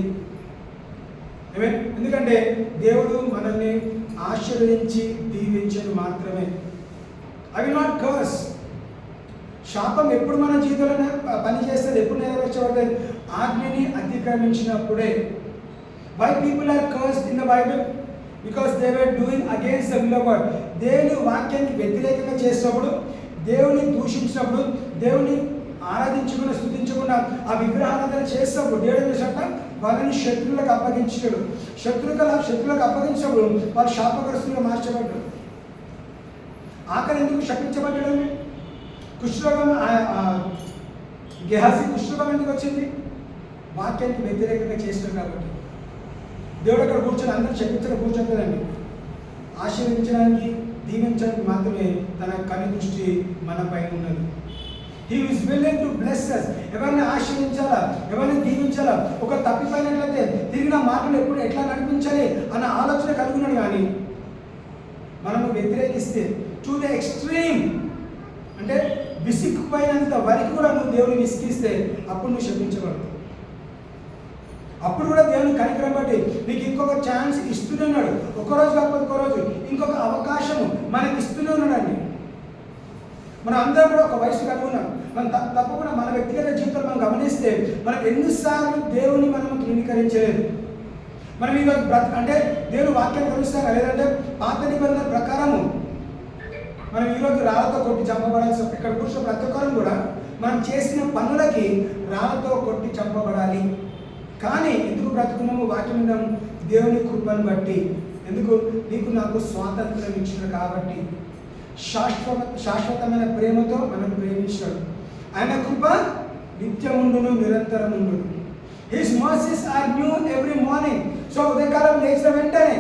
ఎందుకంటే దేవుడు మనల్ని ఆశీర్వదించి దీవించను మాత్రమే. I will not curse. శాపం ఎప్పుడు మన జీవితంలో పని చేస్తుంది, ఎప్పుడు నెరవేర్చబడుతుంది? ఆజ్ఞని అతిక్రమించినప్పుడే. Why people are cursed in the Bible? Because they were doing against the will of God. దేవుని వాక్యానికి వ్యతిరేకంగా చేసినప్పుడు, దేవుని దూషించినప్పుడు, దేవుని ఆరాధించకుండా స్తుతించకుండా ఆ విగ్రహారాధన చేసినప్పుడు దేవుడు ఏం చేశాట, వాళ్ళని శత్రువులకు అప్పగించాడు. శత్రువులకు అప్పగించినప్పుడు వాళ్ళు శాపగ్రస్తులుగా మార్చబడ్డారు. ఆఖరి ఎందుకు శపించబడ్డాడు? కుష్ఠరోగం, గెహాజీ కుష్ఠరోగం ఎందుకు వచ్చింది? వాక్యానికి వ్యతిరేకంగా చేసినాడు కాబట్టి. దేవుడు అక్కడ కూర్చొని అందరూ చెప్పించడం కూర్చోలేదండి. ఆశీర్వదించడానికి దీవించడానికి మాత్రమే తన కని దృష్టి మన పైన ఉన్నది. He is willing to bless us. ఎవరిని ఆశీర్వదించాలా, ఎవరిని దీవించాలా, ఒక తప్పిపోయినట్లయితే తిరిగిన మాటలు ఎప్పుడు ఎట్లా నడిపించాలి అన్న ఆలోచన కలుగున్నాడు. కానీ మనము వ్యతిరేకిస్తే టు ద ఎక్స్ట్రీమ్, అంటే విసిగిపోయినంత వరకు కూడా నువ్వు దేవుని విసిగిస్తే అప్పుడు నువ్వు శపించబడతావు. అప్పుడు కూడా దేవుని కనికరం బట్టి నీకు ఇంకొక ఛాన్స్ ఇస్తూనే ఉన్నాడు. ఒకరోజు కాకపోతే ఒక రోజు ఇంకొక అవకాశము మనకి ఇస్తూనే ఉన్నాడండి. మనం అందరం కూడా ఒక వయసు కలిగి ఉన్నాం. మనం తప్పకుండా మన వ్యక్తిగత జీవితంలో మనం గమనిస్తే మనకు ఎన్నిసార్లు దేవుని మనం తృణీకరించలేదు. మనం ఈరోజు అంటే దేవుని వాక్యాన్ని గమనిస్తాం. లేదంటే పాత నిబంధన ప్రకారము మనం ఈరోజు రాళ్ళతో కొట్టి చంపబడాల్సి, ఇక్కడ కూర్చున్న ప్రతి ఒక్కరం కూడా మనం చేసిన పనులకి రాళ్ళతో కొట్టి చంపబడాలి. కానీ ఎందుకు బ్రతుకున్నాము? వాక్యం విన్నాము, దేవుని కృపను బట్టి. ఎందుకు? నీకు నాకు స్వాతంత్రం ఇచ్చినాడు కాబట్టి. శాశ్వతమైన ప్రేమతో మనం ప్రేమించాడు. ఆయన కృప నిత్యముండును, నిరంతరం ఉండును. His mercies are new every morning. So ఉదయకాలం లేచిన వెంటనే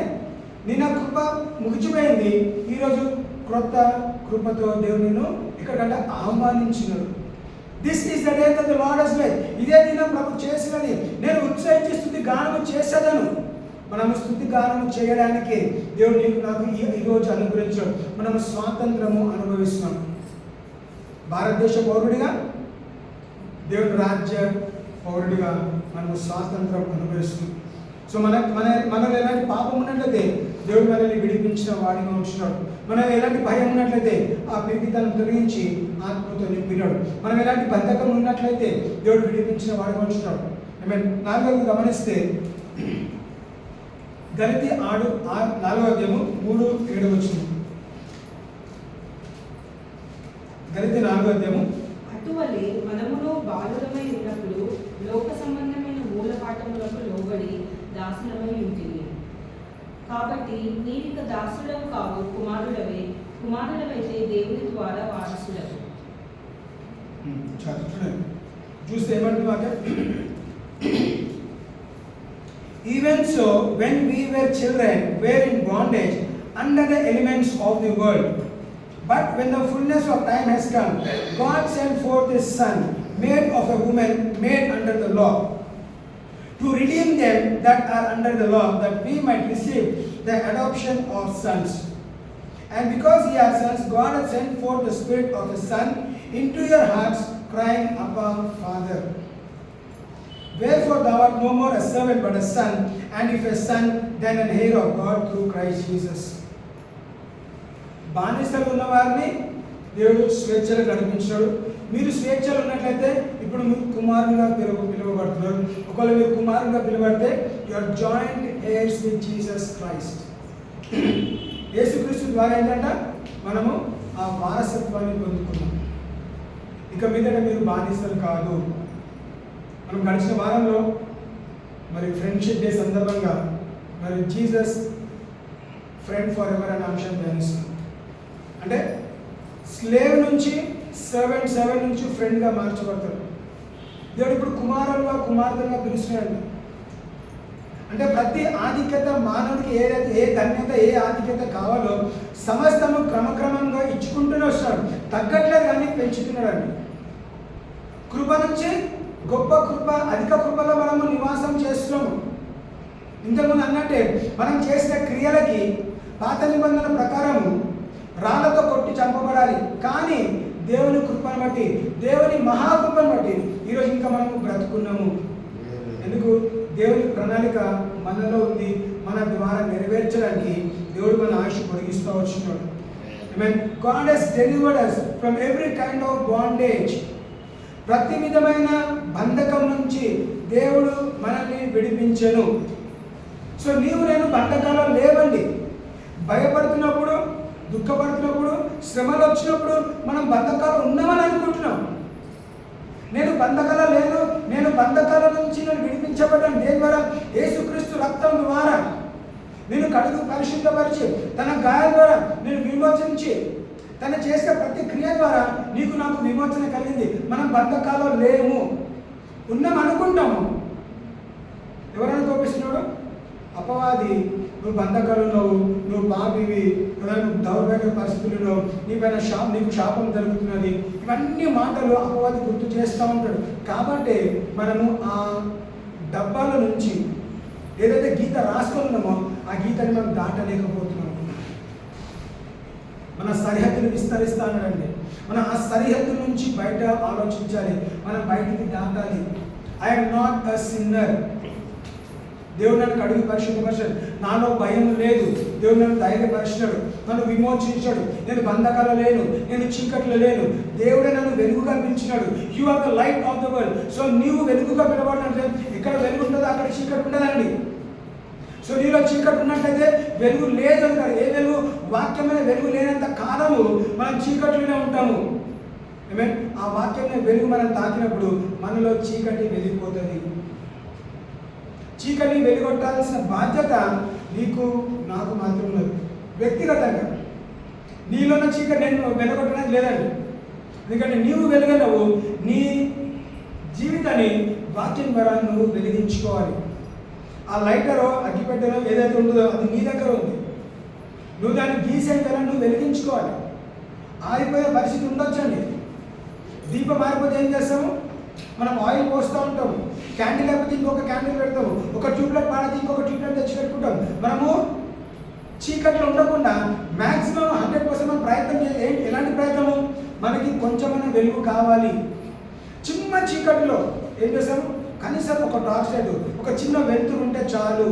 నిన్న కృప ముగిచిపోయింది, ఈరోజు క్రొత్త కృపతో దేవుడు నిన్ను ఇక్కడంటే ఆహ్వానించినాడు. This is the day that the Lord has made. ఇదే దినం ప్రభు చేసినది, నేను ఉత్సహించి స్తుతి గానము చేసేదను. మనము స్తుతి గానము చేయడానికి దేవుడు నీకు నాకు ఈరోజు అనుగ్రహించాడు. మనము స్వాతంత్రము అనుభవిస్తున్నాం. భారతదేశ పౌరుడిగా, దేవుని రాజ్య పౌరుడిగా మనము స్వాతంత్రం అనుభవిస్తున్నాం. సో మనలో ఎలాంటి పాపం ఉన్నట్లయితే దేవుడు మనల్ని విడిపించిన వాడిగా ఉంటున్నాడు. మనం ఎలాంటి భయం ఉన్నట్లయితే ఆ పిరికితనం తొలగించి ఆత్మతో నింపినాడు. మనం ఎలాంటి బద్ధకం ఉన్నట్లయితే దేవుడు విడిపించిన వాడిగా ఉంటున్నాడు. నాలుగవ గమనిస్తే గలతీ 4:3-7 గలతీ 4
అటువలే మనములో బాలురమై ఉన్నప్పుడు లోక సంబంధమైన మూలపాఠములకు లోబడి దాసులమై ఉంటుంది. కాబట్టి నీవిక దాసుడవు కావు, కుమారుడవే. కుమారుడవైతే దేవుని ద్వారా వారసుడవు.
చూస్తే ఏమంటున్నాక, even so when we were children were in bondage under the elements of the world, but when the fullness of time has come, God sent forth his son, made of a woman, made under the law, to redeem them that are under the law, that we might receive the adoption of sons. And because ye are sons, God has sent forth the Spirit of the Son into your hearts, crying, Abba, Father. Wherefore thou art no more a servant but a son, and if a son, then an heir of God through Christ Jesus. బానిసలు ఉన్న వారిని దేవుడు స్వేచ్ఛలో నడిపించాడు. మీరు స్వేచ్ఛలో ఉన్నట్లయితే ఇప్పుడు మీరు కుమారులుగా పిలువబడుతున్నారు. ఒకవేళ మీరు కుమారులుగా పిలువబడితే you are joint heirs with Jesus Christ. యేసుక్రీస్తు ద్వారా ఏంటంటే మనము ఆ వారసత్వాన్ని పొందుకున్నాం. ఇక మీదట మీరు బానిసలు కాదు. మనం గడిచిన వారంలో మరి ఫ్రెండ్షిప్ డే సందర్భంగా మరి జీసస్ ఫ్రెండ్ ఫర్ ఎవర్ అనే అంశం ధ్యానిస్తున్నాం. అంటే స్లేవ్ నుంచి సర్వెంట్ నుంచి ఫ్రెండ్గా మార్చబడతాడు. దేవుడు ఇప్పుడు కుమారులుగా కుమార్తెలుగా పిలుస్తున్నాడు. అంటే ప్రతి ఆధిక్యత మానవుడికి ఏ ధన్యత ఏ ఆధిక్యత కావాలో సమస్తము క్రమక్రమంగా ఇచ్చుకుంటూనే వస్తున్నాడు. తగ్గట్లేదు కానీ పెంచుతున్నాడు. కృప నుంచి గొప్ప కృప, అధిక కృపలో మనము నివాసం చేస్తున్నాము. ఇంతకుముందు అన్నట్టే మనం చేసిన క్రియలకి పాత నిబంధన ప్రకారము రాళ్లతో కొట్టి చంపబడాలి. కానీ దేవుని కృపను బట్టి, దేవుని మహాకృపను బట్టి ఈరోజు ఇంకా మనము బ్రతుకున్నాము. ఎందుకు? దేవుని ప్రణాళిక మనలో ఉంది. మన ద్వారా నెరవేర్చడానికి దేవుడు మన ఆయుష్ పొడిగిస్తూ వచ్చినాడు. God has delivered us from every kind of bondage. ప్రతి విధమైన బంధకం నుంచి దేవుడు మనల్ని విడిపించెను. సో నీవు నేను బంధకాల్లో లేవండి. భయపడుతున్నప్పుడు, దుఃఖపడుతున్నప్పుడు, శ్రమలు వచ్చినప్పుడు మనం బంధకాలు ఉన్నామని అనుకుంటున్నాం. నేను బంధకాల లేను, నేను బంధకాల నుంచి నేను విడిపించబడ్డాను. దేని ద్వారా? యేసుక్రీస్తు రక్తం ద్వారా నేను కడుగు పరిశుద్ధపరిచి, తన గాయాల ద్వారా నేను విమోచించి, తను చేసే ప్రతి క్రియ ద్వారా నీకు నాకు విమోచన కలిగింది. మనం బంధకాల్లో లేము, ఉన్నాం అనుకుంటాము. ఎవరైనా కోపిస్తున్నాడు? అపవాది, నువ్వు బంధకాలు ఉన్నావు, నువ్వు పాపివి, నువ్వు దౌర్భాగ్య పరిస్థితుల్లో నీకు శాపం జరుగుతున్నది. ఇవన్నీ మాటలు అపవాది గుర్తు చేస్తూ ఉంటాడు. కాబట్టి మనము ఆ డబ్బాల నుంచి ఏదైతే గీత రాసుకున్నామో ఆ గీతని మనం దాటలేకపోతున్నాము. మన సరిహద్దులు విస్తరిస్తా ఉన్నాడండి. మనం ఆ సరిహద్దు నుంచి బయట ఆలోచించాలి, మనం బయటికి దాటాలి. I'm not a sinner. దేవుడు నన్ను కడిగి పరిశుద్ధపరిచాడు. నాలో భయం లేదు. దేవుడు నన్ను ధైర్యపరిచాడు, నన్ను విమోచించాడు. నేను బంధకాలు లేను, నేను చీకట్లో లేను. దేవుడే నన్ను వెలుగుగా పిలిచినాడు. You are the light of the world. So నీవు వెలుగుగా పిలవాలంటే ఇక్కడ వెలుగు ఉంటుందో అక్కడ చీకటి ఉండదండి. సో నీలో చీకటి ఉన్నట్లయితే వెలుగు లేదు అంటారు. ఏ వెలుగు? వాక్యమైన వెలుగు లేనంత కాలము మనం చీకట్లోనే ఉంటాము. ఆ వాక్యమైన వెలుగు మనం తాకినప్పుడు మనలో చీకటి వెళ్ళిపోతుంది. చీకటిని వెలుగొట్టాల్సిన బాధ్యత నీకు నాకు మాత్రం లేదు. వ్యక్తిగతంగా నీలో ఉన్న చీకటి నేను వెలుగొట్టడానికి లేదండి. ఎందుకంటే నీవు వెలుగలవు. నీ జీవితాన్ని వాక్యం ద్వారా నువ్వు వెలిగించుకోవాలి. ఆ లైటరో అగ్గిపెట్టెలో ఏదైతే ఉంటుందో అది నీ దగ్గర ఉంది. నువ్వు దాన్ని గీసే కదా నువ్వు వెలిగించుకోవాలి. ఆరిపోయే పరిస్థితి ఉండొచ్చండి. దీపం ఆరిపోతే ఏం చేస్తాము? మనం ఆయిల్ పోస్తూ ఉంటాము. క్యాండిల్ లేకపోతే ఇంకొక క్యాండిల్ పెడతాము. ఒక ట్యూబ్లైట్ పాడితే ఇంకొక ట్యూబ్లైట్ తెచ్చి పెట్టుకుంటాం. మనము చీకట్లో ఉండకుండా మ్యాక్సిమం 100% మనం ప్రయత్నం చేయాలి. ఎలాంటి ప్రయత్నము? మనకి కొంచెమైనా వెలుగు కావాలి. చిన్న చీకటిలో ఏం చేస్తాము? కనీసం ఒక టార్చ్ లైట్, ఒక చిన్న వెలుతురు ఉంటే చాలు.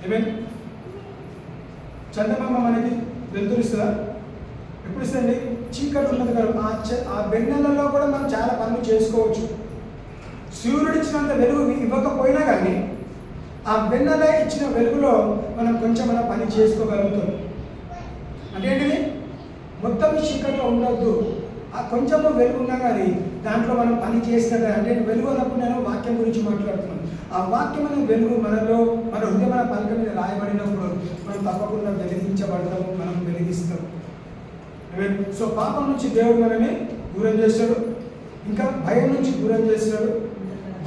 ఏమేమి చందమామ మనకి వెలుతురు ఇస్తుందా? ఎప్పుడు ఇస్తుంది? చీకటి ఉన్నది కదా, ఆ వెన్నెలలో కూడా మనం చాలా పనులు చేసుకోవచ్చు. సూర్యుడు ఇచ్చినంత వెలుగు ఇవ్వకపోయినా కానీ ఆ వెన్నెల ఇచ్చిన వెలుగులో మనం కొంచెం పని చేసుకోగలుగుతాం. అంటే ఏంటిది? మొత్తం చీకట్లో ఉండొద్దు, ఆ కొంచెము వెలుగు ఉన్నా కానీ దాంట్లో మనం పని చేస్తాడు. అంటే వెలుగు అన్నప్పుడు నేను వాక్యం గురించి మాట్లాడుతున్నాను. ఆ వాక్యం అనే వెలుగు మనలో, మన హృదయమైన పలక మీద రాయబడినప్పుడు మనం తప్పకుండా వెలిగించబడతాము, మనం వెలిగిస్తాం. సో పాపం నుంచి దేవుడు మనల్ని దూరం చేస్తాడు, ఇంకా భయం నుంచి దూరం చేస్తాడు,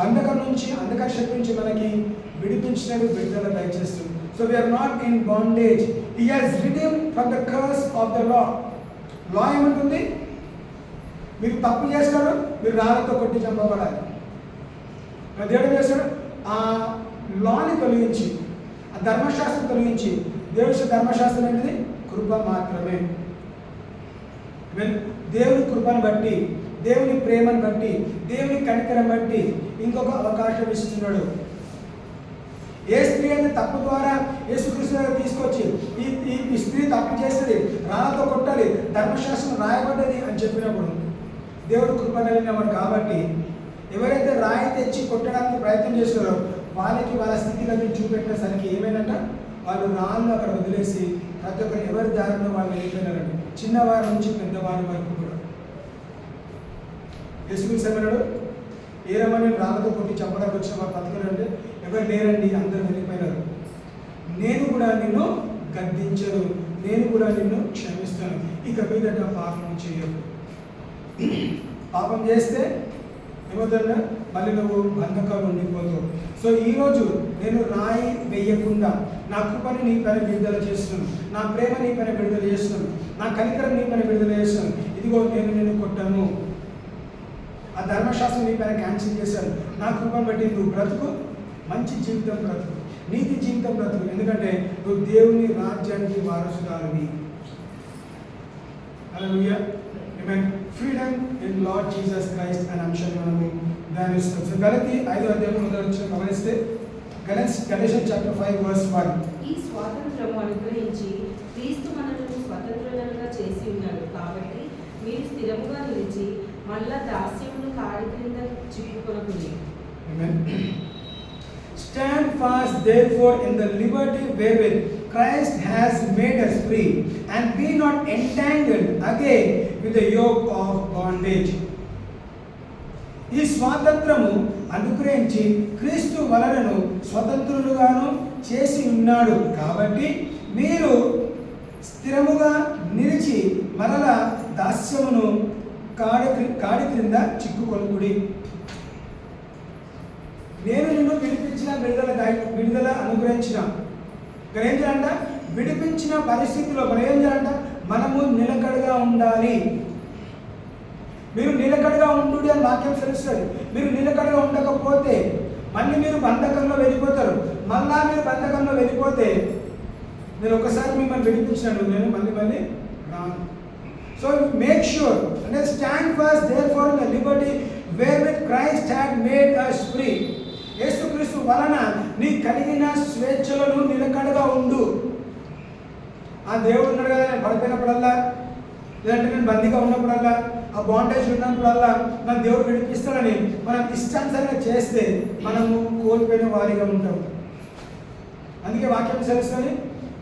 బంధకం నుంచి, అంధకార శక్తి నుంచి మనకి విడిపించినాడు, విడుదల దయచేస్తాడు. So we are not in bondage. He has redeemed from the curse of the law. Law ఏమంటుంది? మీరు తప్పు చేస్తాడు, మీరు రాళ్ళతో కొట్టి చంపబడాలి. దేవుడు చేస్తాడు, ఆ లాని తొలగించి, ఆ ధర్మశాస్త్రం తొలగించి, దేవుడి ధర్మశాస్త్రం ఏంటిది? కృప మాత్రమే. దేవుని కృపను బట్టి, దేవుని ప్రేమను బట్టి, దేవుని కనికరం బట్టి ఇంకొక అవకాశం ఇస్తున్నాడు. ఏ స్త్రీ అయితే తప్పు ద్వారా యేసుక్రీస్తు తీసుకొచ్చి ఈ స్త్రీ తప్పు చేస్తుంది, రాళ్ళతో కొట్టాలి, ధర్మశాస్త్రం రాయబడ్డది అని చెప్పినప్పుడు దేవుడు కృప కలిగినవాడు కాబట్టి ఎవరైతే రాయి తెచ్చి కొట్టడానికి ప్రయత్నం చేస్తున్నారో వాళ్ళకి వాళ్ళ స్థితిగతిని చూపెట్టేసరికి ఏమైందంట? వాళ్ళు రాళ్ళు అక్కడ వదిలేసి ప్రతి ఒక్కరు ఎవరి దారిలో వాళ్ళు వెళ్ళిపోయినారండి, చిన్నవారి నుంచి పెద్దవారి వరకు కూడా. యేసుక్రీస్తు ఏమన్నాడు? ఏ రమ్మని రాళ్ళతో కొట్టి చంపడానికి వచ్చిన వారు బతకరంటే ఎవరు లేరండి, అందరూ వెళ్ళిపోయినారు. నేను కూడా నిన్ను గద్దించను, నేను కూడా నిన్ను క్షమిస్తాను, ఇక మీదట పాపం చేయకు. పాపం చేస్తే ఏమవుతుందా? మళ్ళీ నువ్వు బంధకాలు ఉండిపోతావు. సో ఈరోజు నేను రాయి వేయకుండా నా కృపని నీ పైన విడుదల చేస్తున్నాను, నా ప్రేమ నీ పైన విడుదల చేస్తున్నాను, నా కనికరం నీ పైన విడుదల చేస్తున్నాను. ఇదిగో నేను కొట్టాను, ఆ ధర్మశాస్త్రం నీ పైన క్యాన్సిల్ చేశాను. నా కృపను బట్టి నువ్వు బ్రతుకు, మంచి జీవితం బ్రతుకు, నీతి జీవితం బ్రతుకు. ఎందుకంటే నువ్వు దేవుని రాజ్యానికి వారసురాలివి. హల్లెలూయా. ఆమేన్. Freedom in Lord Jesus Christ అనే అంశాన్ని మనము ధ్యానిస్తాం. సో గలతీ 5వ అధ్యాయం మొదటి వచనం గమనిస్తే, గలతీయులు చాప్టర్ 5 వర్స్ 1.
ఈ స్వాతంత్రము అనుగ్రహించి క్రీస్తు మనలను స్వతంత్రులుగా చేసి ఉన్నాడు కాబట్టి మీరు స్థిరముగా నిలిచి మళ్ళా దాస్యమును కాడి క్రింద చిక్కుకొనకుడి.
ఆమేన్. Stand fast therefore in the liberty wherewith Christ has made us free, and be not entangled again with the yoke of bondage. ఈ స్వాతంత్రము అనుగ్రహించి క్రీస్తు మనలను స్వతంత్రులుగాను చేసి ఉన్నాడు కాబట్టి మీరు స్థిరముగా నిలిచి మరల దాస్యమును కాడి క్రింద చిక్కుకొనుకుడి. నేను నిన్ను విడిపించిన, విడుదల అనుగ్రహించిన. ఇక్కడ ఏం చేయాలంట? విడిపించిన పరిస్థితిలో మనం ఏం చేయాలంట? మనము నిలకడగా ఉండాలి. మీరు నిలకడగా ఉండు అని వాక్యం తెలుస్తుంది. మీరు నిలకడగా ఉండకపోతే మళ్ళీ మీరు బంధకంలో వెళ్ళిపోతారు. మళ్ళా మీరు బంధకంలో వెళ్ళిపోతే నేను ఒకసారి మిమ్మల్ని విడిపించినాను, నేను మళ్ళీ రాను. సో మేక్ షూర్ అంటే stand fast therefore in the liberty wherewith Christ had made us free. యేసుక్రీస్తు వలన నీ కలిగిన స్వేచ్ఛలను నిలకడగా ఉండు. ఆ దేవుడు ఉన్నాడు కదా, నేను పడిపోయినప్పుడల్లా, లేదంటే నేను బందీగా ఉన్నప్పుడల్లా, ఆ బాండేజ్ ఉన్నప్పుడల్లా మన దేవుడు విడిపిస్తాడని మనం ఇష్టానుసారంగా చేస్తే మనము కోల్పోయిన వారిగా ఉంటాం. అందుకే వాక్యం తెలుస్తుంది,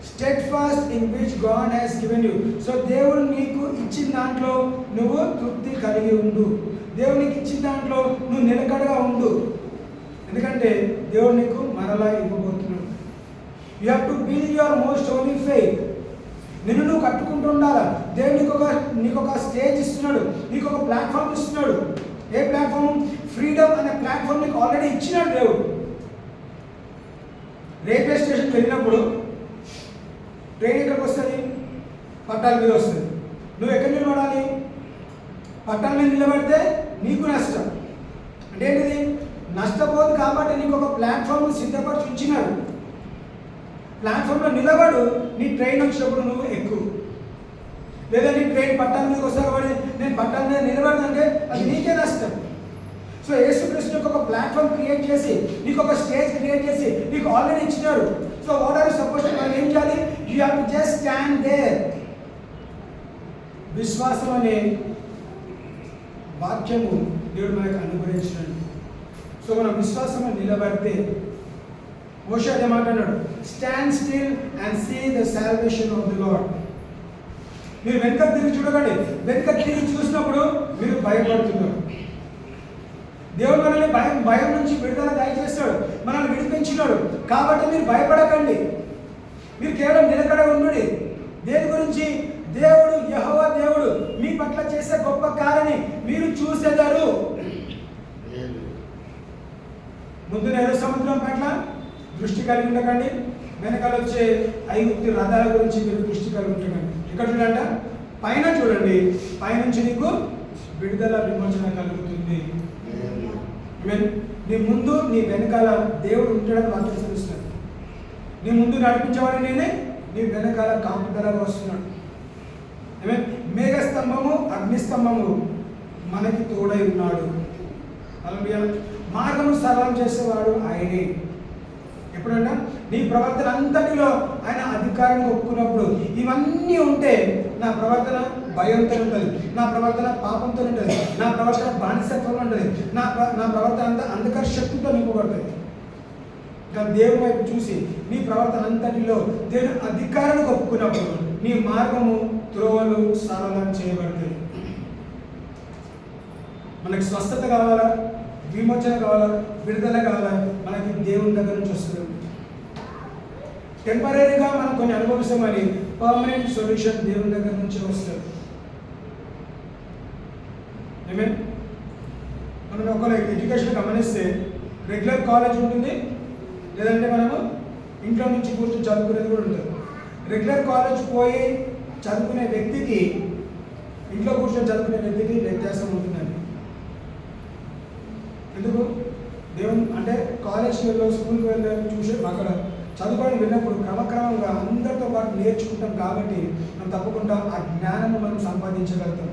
steadfast in which God has given you. So దేవుడు నీకు ఇచ్చిన దాంట్లో నువ్వు తృప్తి కలిగి ఉండు. దేవుడు నీకు ఇచ్చిన దాంట్లో నువ్వు నిలకడగా ఉండు. ఎందుకంటే దేవుడు నీకు మరలా ఇవ్వబోతున్నాడు. You have to build your most Holi faith. నిన్ను నువ్వు కట్టుకుంటూ ఉండాలా. దేవుడు నీకు ఒక స్టేజ్ ఇస్తున్నాడు, నీకు ఒక ప్లాట్ఫామ్ ఇస్తున్నాడు. ఏ ప్లాట్ఫామ్? ఫ్రీడమ్ అనే ప్లాట్ఫామ్ నీకు ఆల్రెడీ ఇచ్చినాడు దేవుడు. రైల్వే స్టేషన్కి వెళ్ళినప్పుడు ట్రైన్ ఎక్కడికి వస్తుంది? పట్టాల మీద వస్తుంది. నువ్వు ఎక్కడ నిలబడాలి? పట్టాల మీద నిలబడితే నీకు నష్టం. అంటే ఏంటిది? నష్టపోదు కాబట్టి నీకు ఒక ప్లాట్ఫామ్ సిద్ధపరిచి ఉంచినాడు. ప్లాట్ఫామ్లో నిలబడు, నీ ట్రైన్ వచ్చినప్పుడు నువ్వు ఎక్కువ. లేదా నీ ట్రైన్ పట్టాల మీదకి వస్తా కాబట్టి నేను పట్టాల మీద నిలబడదంటే అది నీకే నష్టం. సో యేసుక్రీస్తు ఒక ప్లాట్ఫామ్ క్రియేట్ చేసి, నీకు ఒక స్టేజ్ క్రియేట్ చేసి నీకు ఆల్రెడీ ఇచ్చినారు. So what are you suppose మనం ఏం చేయాలి? You have to just stand there. విశ్వాసం అనే వాక్యము దేవుడు మనకు అనుగ్రహించినాడు. సో మనం విశ్వాసంలో నిలబడితే మోషే అదే మాట్లాడాడు, stand still and see the salvation of the Lord. మీరు వెనుక తిరిగి చూడకండి. వెనుక తిరిగి చూసినప్పుడు మీరు భయపడుతున్నారు. దేవుడు మనల్ని భయం నుంచి విడుదల దయచేస్తాడు, మనల్ని విడిపించినాడు. కాబట్టి మీరు భయపడకండి. మీరు కేవలం నిలకడ ఉండుడి. దేని గురించి? దేవుడు యెహోవా దేవుడు మీ పట్ల చేసే గొప్ప కార్యాన్ని మీరు చూసేదారు. ముందు ఎర్ర సముద్రం పట్ల దృష్టి కలిగి ఉండకండి. వెనకాల వచ్చే ఐగుప్తు రథాల గురించి మీరు దృష్టి కలిగి ఉండకండి. ఇక్కడ చూడండి, పైన చూడండి, పైనుంచి నీకు విడుదల విమోచన కలుగుతుంది. నీ ముందు నీ వెనకాల దేవుడు ఉంటాడని వాక్యం తెలుస్తున్నాడు. నీ ముందు నడిపించేవాడు నేనే, నీ వెనకాల కాపుదలగా వస్తున్నాడు. మేఘస్తంభము అగ్నిస్తంభము మనకి తోడై ఉన్నాడు. హల్లెలూయా. మార్గము సరళం చేసేవాడు ఆయనే. ఎప్పుడంటే నీ ప్రవర్తన అంతటిలో ఆయన అధికారాన్ని ఒప్పుకున్నప్పుడు ఇవన్నీ ఉంటే నా ప్రవర్తన భయంతో ఉంటుంది, నా ప్రవర్తన పాపంతో ఉంటుంది, నా ప్రవర్తన బానిసత్వంలో ఉంటుంది, నా ప్రవర్తన అంతా అంధకార శక్తితో నింపబడుతుంది. ఇంకా దేవుని వైపు చూసి నీ ప్రవర్తన అంతటిలో దేవుని అధికారాన్ని ఒప్పుకున్నప్పుడు నీ మార్గము త్రోవలు సరళం చేయబడుతుంది. మనకి స్వస్థత కావాలా, విమోచన కావాలా, విడుదల కావాలా, మనకి దేవుని దగ్గర నుంచి వస్తుంది. టెంపరీగా మనం కొన్ని అనుభవిస్తామని పర్మనెంట్ సొల్యూషన్ దేవుని దగ్గర నుంచి వస్తుంది. మనం ఒక ఎడ్యుకేషన్ గమనిస్తే రెగ్యులర్ కాలేజ్ ఉంటుంది, లేదంటే మనము ఇంట్లో నుంచి కూర్చొని చదువుకునేది కూడా ఉంటుంది. రెగ్యులర్ కాలేజ్ పోయి చదువుకునే వ్యక్తికి, ఇంట్లో కూర్చొని చదువుకునే వ్యక్తికి వ్యత్యాసం ఉంటుందండి. ఎందుకు? దేవుని అంటే కాలేజ్కి వెళ్ళి స్కూల్కి వెళ్ళి చూసి అక్కడ చదువుకొని వెళ్ళినప్పుడు క్రమక్రమంగా అందరితో పాటు నేర్చుకుంటాం కాబట్టి మనం తప్పకుండా ఆ జ్ఞానము మనం సంపాదించగలుగుతాం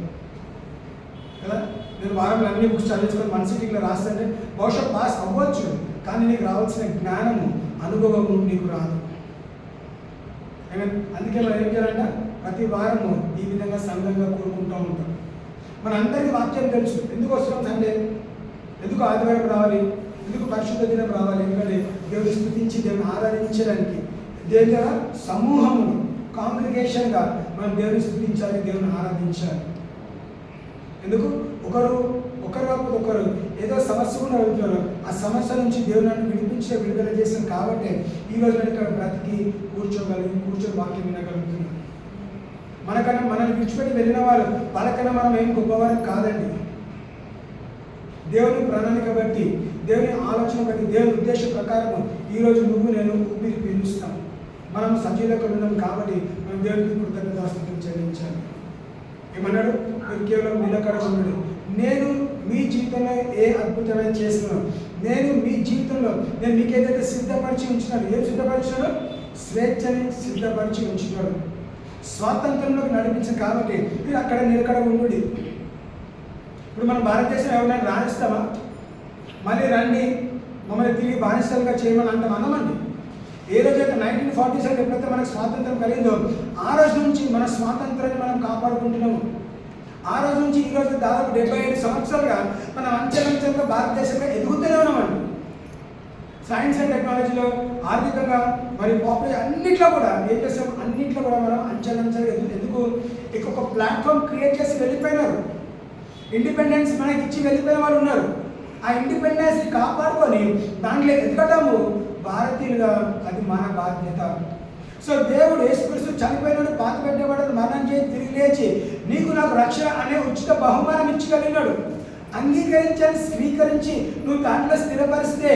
కదా. నేను వారంలో అన్ని బుక్స్ చదివించుకొని మన సిటీలో రాస్తుంటే బహుశా పాస్ అవ్వచ్చు, కానీ నీకు రావాల్సిన జ్ఞానము, అనుభవము నీకు రాదు. అందుకే మనం ఏం చేయాలంటే ప్రతి వారము ఈ విధంగా సంఘంగా కూడుకుంటూ ఉంటాం. మనందరికీ వాక్యం తెలుసు. ఎందుకు వస్తున్నాం సండే, ఎందుకు ఆదివారం రావాలి, ఎందుకు పరిశుద్ధ దినం రావాలి? ఎందుకంటే దేవుని స్తుతించి దేవుని ఆరాధించడానికి, దేవుని సమూహము కాంగ్రిగేషన్గా మనం దేవుని స్తుతించాలి, దేవుని ఆరాధించాలి. ఎందుకు? ఒకరు కాకపోతే ఒకరు ఏదో సమస్య కూడా వెళ్తున్నారు. ఆ సమస్య నుంచి దేవుని నన్ను విడుదల చేశాను కాబట్టి ఈరోజు నేను ఇక్కడ బ్రతికి కూర్చొని వాక్యం వినగలుగుతున్నాను. మనల్ని విడిచిపెట్టి వెళ్ళిన వాళ్ళు వాళ్ళకన్నా మనం ఏం గొప్పవారు కాదండి. దేవుని ప్రణాళిక బట్టి, దేవుని ఆలోచన బట్టి, దేవుని ఉద్దేశం ప్రకారం ఈరోజు నువ్వు నేను ఊపిరి పీలుస్తాం. మనం సజీవులకు ఉన్నాం కాబట్టి మనం దేవునికి కృతజ్ఞతాస్తుతులు చెల్లించాలి. ఏమన్నాడు? మీరు కేవలం నిలకడ ఉండడు. నేను మీ జీవితంలో ఏ అద్భుతమైన చేస్తున్నాను, నేను మీ జీవితంలో నేను మీకు ఏదైతే సిద్ధపరిచి ఉంచినాను, ఏం సిద్ధపరిచాను? స్వేచ్ఛని సిద్ధపరిచి ఉంచినాడు. స్వాతంత్రంలోకి నడిపించాను కాబట్టి మీరు అక్కడ నిలకడ ఉండు. ఇప్పుడు మనం భారతదేశం ఎవరైనా రాణిస్తామా? మళ్ళీ రండి మమ్మల్ని తిరిగి బానిసలుగా చేయమని అంటాం, అనమండి. ఏ రోజైతే 1947 ఎప్పుడైతే మనకు స్వాతంత్రం కలిగిందో ఆ రోజు నుంచి మన స్వాతంత్రాన్ని మనం కాపాడుకుంటున్నాము. ఆ రోజు నుంచి ఈ రోజు దాదాపు 75 సంవత్సరాలుగా మనం అంచెలంచెలుగా భారతదేశంలో ఎదుగుతూనే ఉన్నామండి. సైన్స్ అండ్ టెక్నాలజీలో, ఆర్థికంగా, మరియు పాపులేషన్ అన్నింటిలో కూడా ఏం చేస్తాం? అన్నింటిలో కూడా మనం అంచెలంచెలుగా ఎందుకు ఒక ప్లాట్ఫామ్ క్రియేట్ చేసి వెళ్ళిపోయినారు. ఇండిపెండెన్స్ మనకి ఇచ్చి వెళ్ళిపోయిన వాళ్ళు ఉన్నారు. ఆ ఇండిపెండెన్స్ని కాపాడుకొని దాంట్లో ఎదగటము భారతీయులుగా అది మన బాధ్యత. సో దేవుడు యేసుక్రీస్తు చనిపోయినాడు, పాత పెట్టేవాడు, మరణం చేసి తిరిగి లేచి నీకు నాకు రక్షణ అనే ఉచిత బహుమానం ఇచ్చగలిగినాడు. అంగీకరించాలి, స్వీకరించి నువ్వు దాంట్లో స్థిరపరిస్తే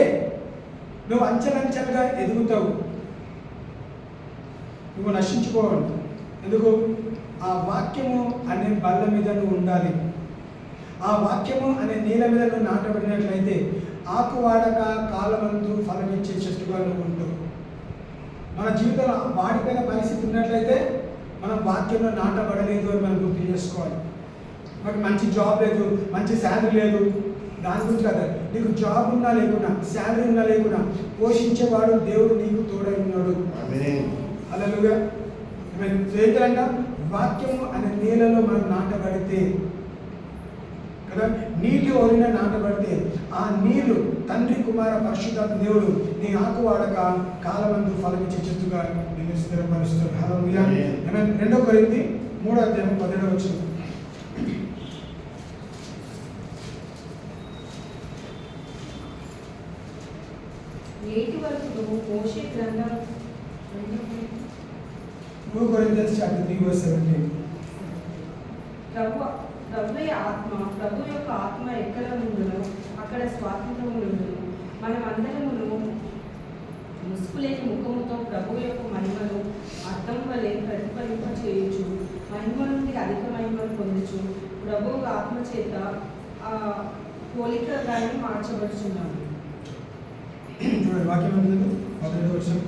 నువ్వు అంచెలంచెలుగా ఎదుగుతావు. నువ్వు నశించుకోవాలి. ఎందుకు? ఆ వాక్యము అనే బల్ల మీద నువ్వు ఉండాలి. ఆ వాక్యము అనే నీళ్ళ మీద నువ్వు నాటబడినట్లయితే ఆకువాడక కాలమందు ఫలమిచ్చే చెట్టుగా నువ్వు ఉంటావు. మన జీవితంలో వాడిపోయిన పరిస్థితి ఉన్నట్లయితే మనం వాక్యంలో నాటబడలేదు అని మనం గుర్తు చేసుకోవాలి. మనకు మంచి జాబ్ లేదు, మంచి శాలరీ లేదు, దాని గురించి కదా. నీకు జాబ్ ఉన్నా లేకున్నా, శాలరీ ఉన్నా లేకున్నా, పోషించేవాడు దేవుడు నీకు తోడై ఉన్నాడు. హల్లెలూయా. ఏంటంట వాక్యము అనే నీళ్ళలో మనం నాటబడితే కదా, నీటి ఓరిన నాటబడితే ఆ నీళ్లు తండ్రి కుమార పరిశుద్ధాత్మ దేవుడు నీ ఆకు వాడక కాలమందు ఫలమిచ్చే చెట్టుగా నేను స్థిరపరుస్తాడు. హల్లెలూయా. 2 కొరింథీ 3:17
నేటి వరకు మోషే గ్రంథం
2 Corinthians chapter 3:17.
ప్రభు యొక్క ఆత్మ ఎక్కడ ఉండునో అక్కడ స్వాతంత్రము ఉండును. మనమందరమును ముసుగులేని ముఖముతో ప్రభు యొక్క మహిమను అర్థం వలె ప్రతిఫలింప చేయొచ్చు. మహిమ నుండి అధిక మహిమను పొందొచ్చు. ప్రభు ఆత్మ చేత పోలికగానే మార్చబడుచున్నాము.
వాక్యం ఉంటుంది 18వ వచనం.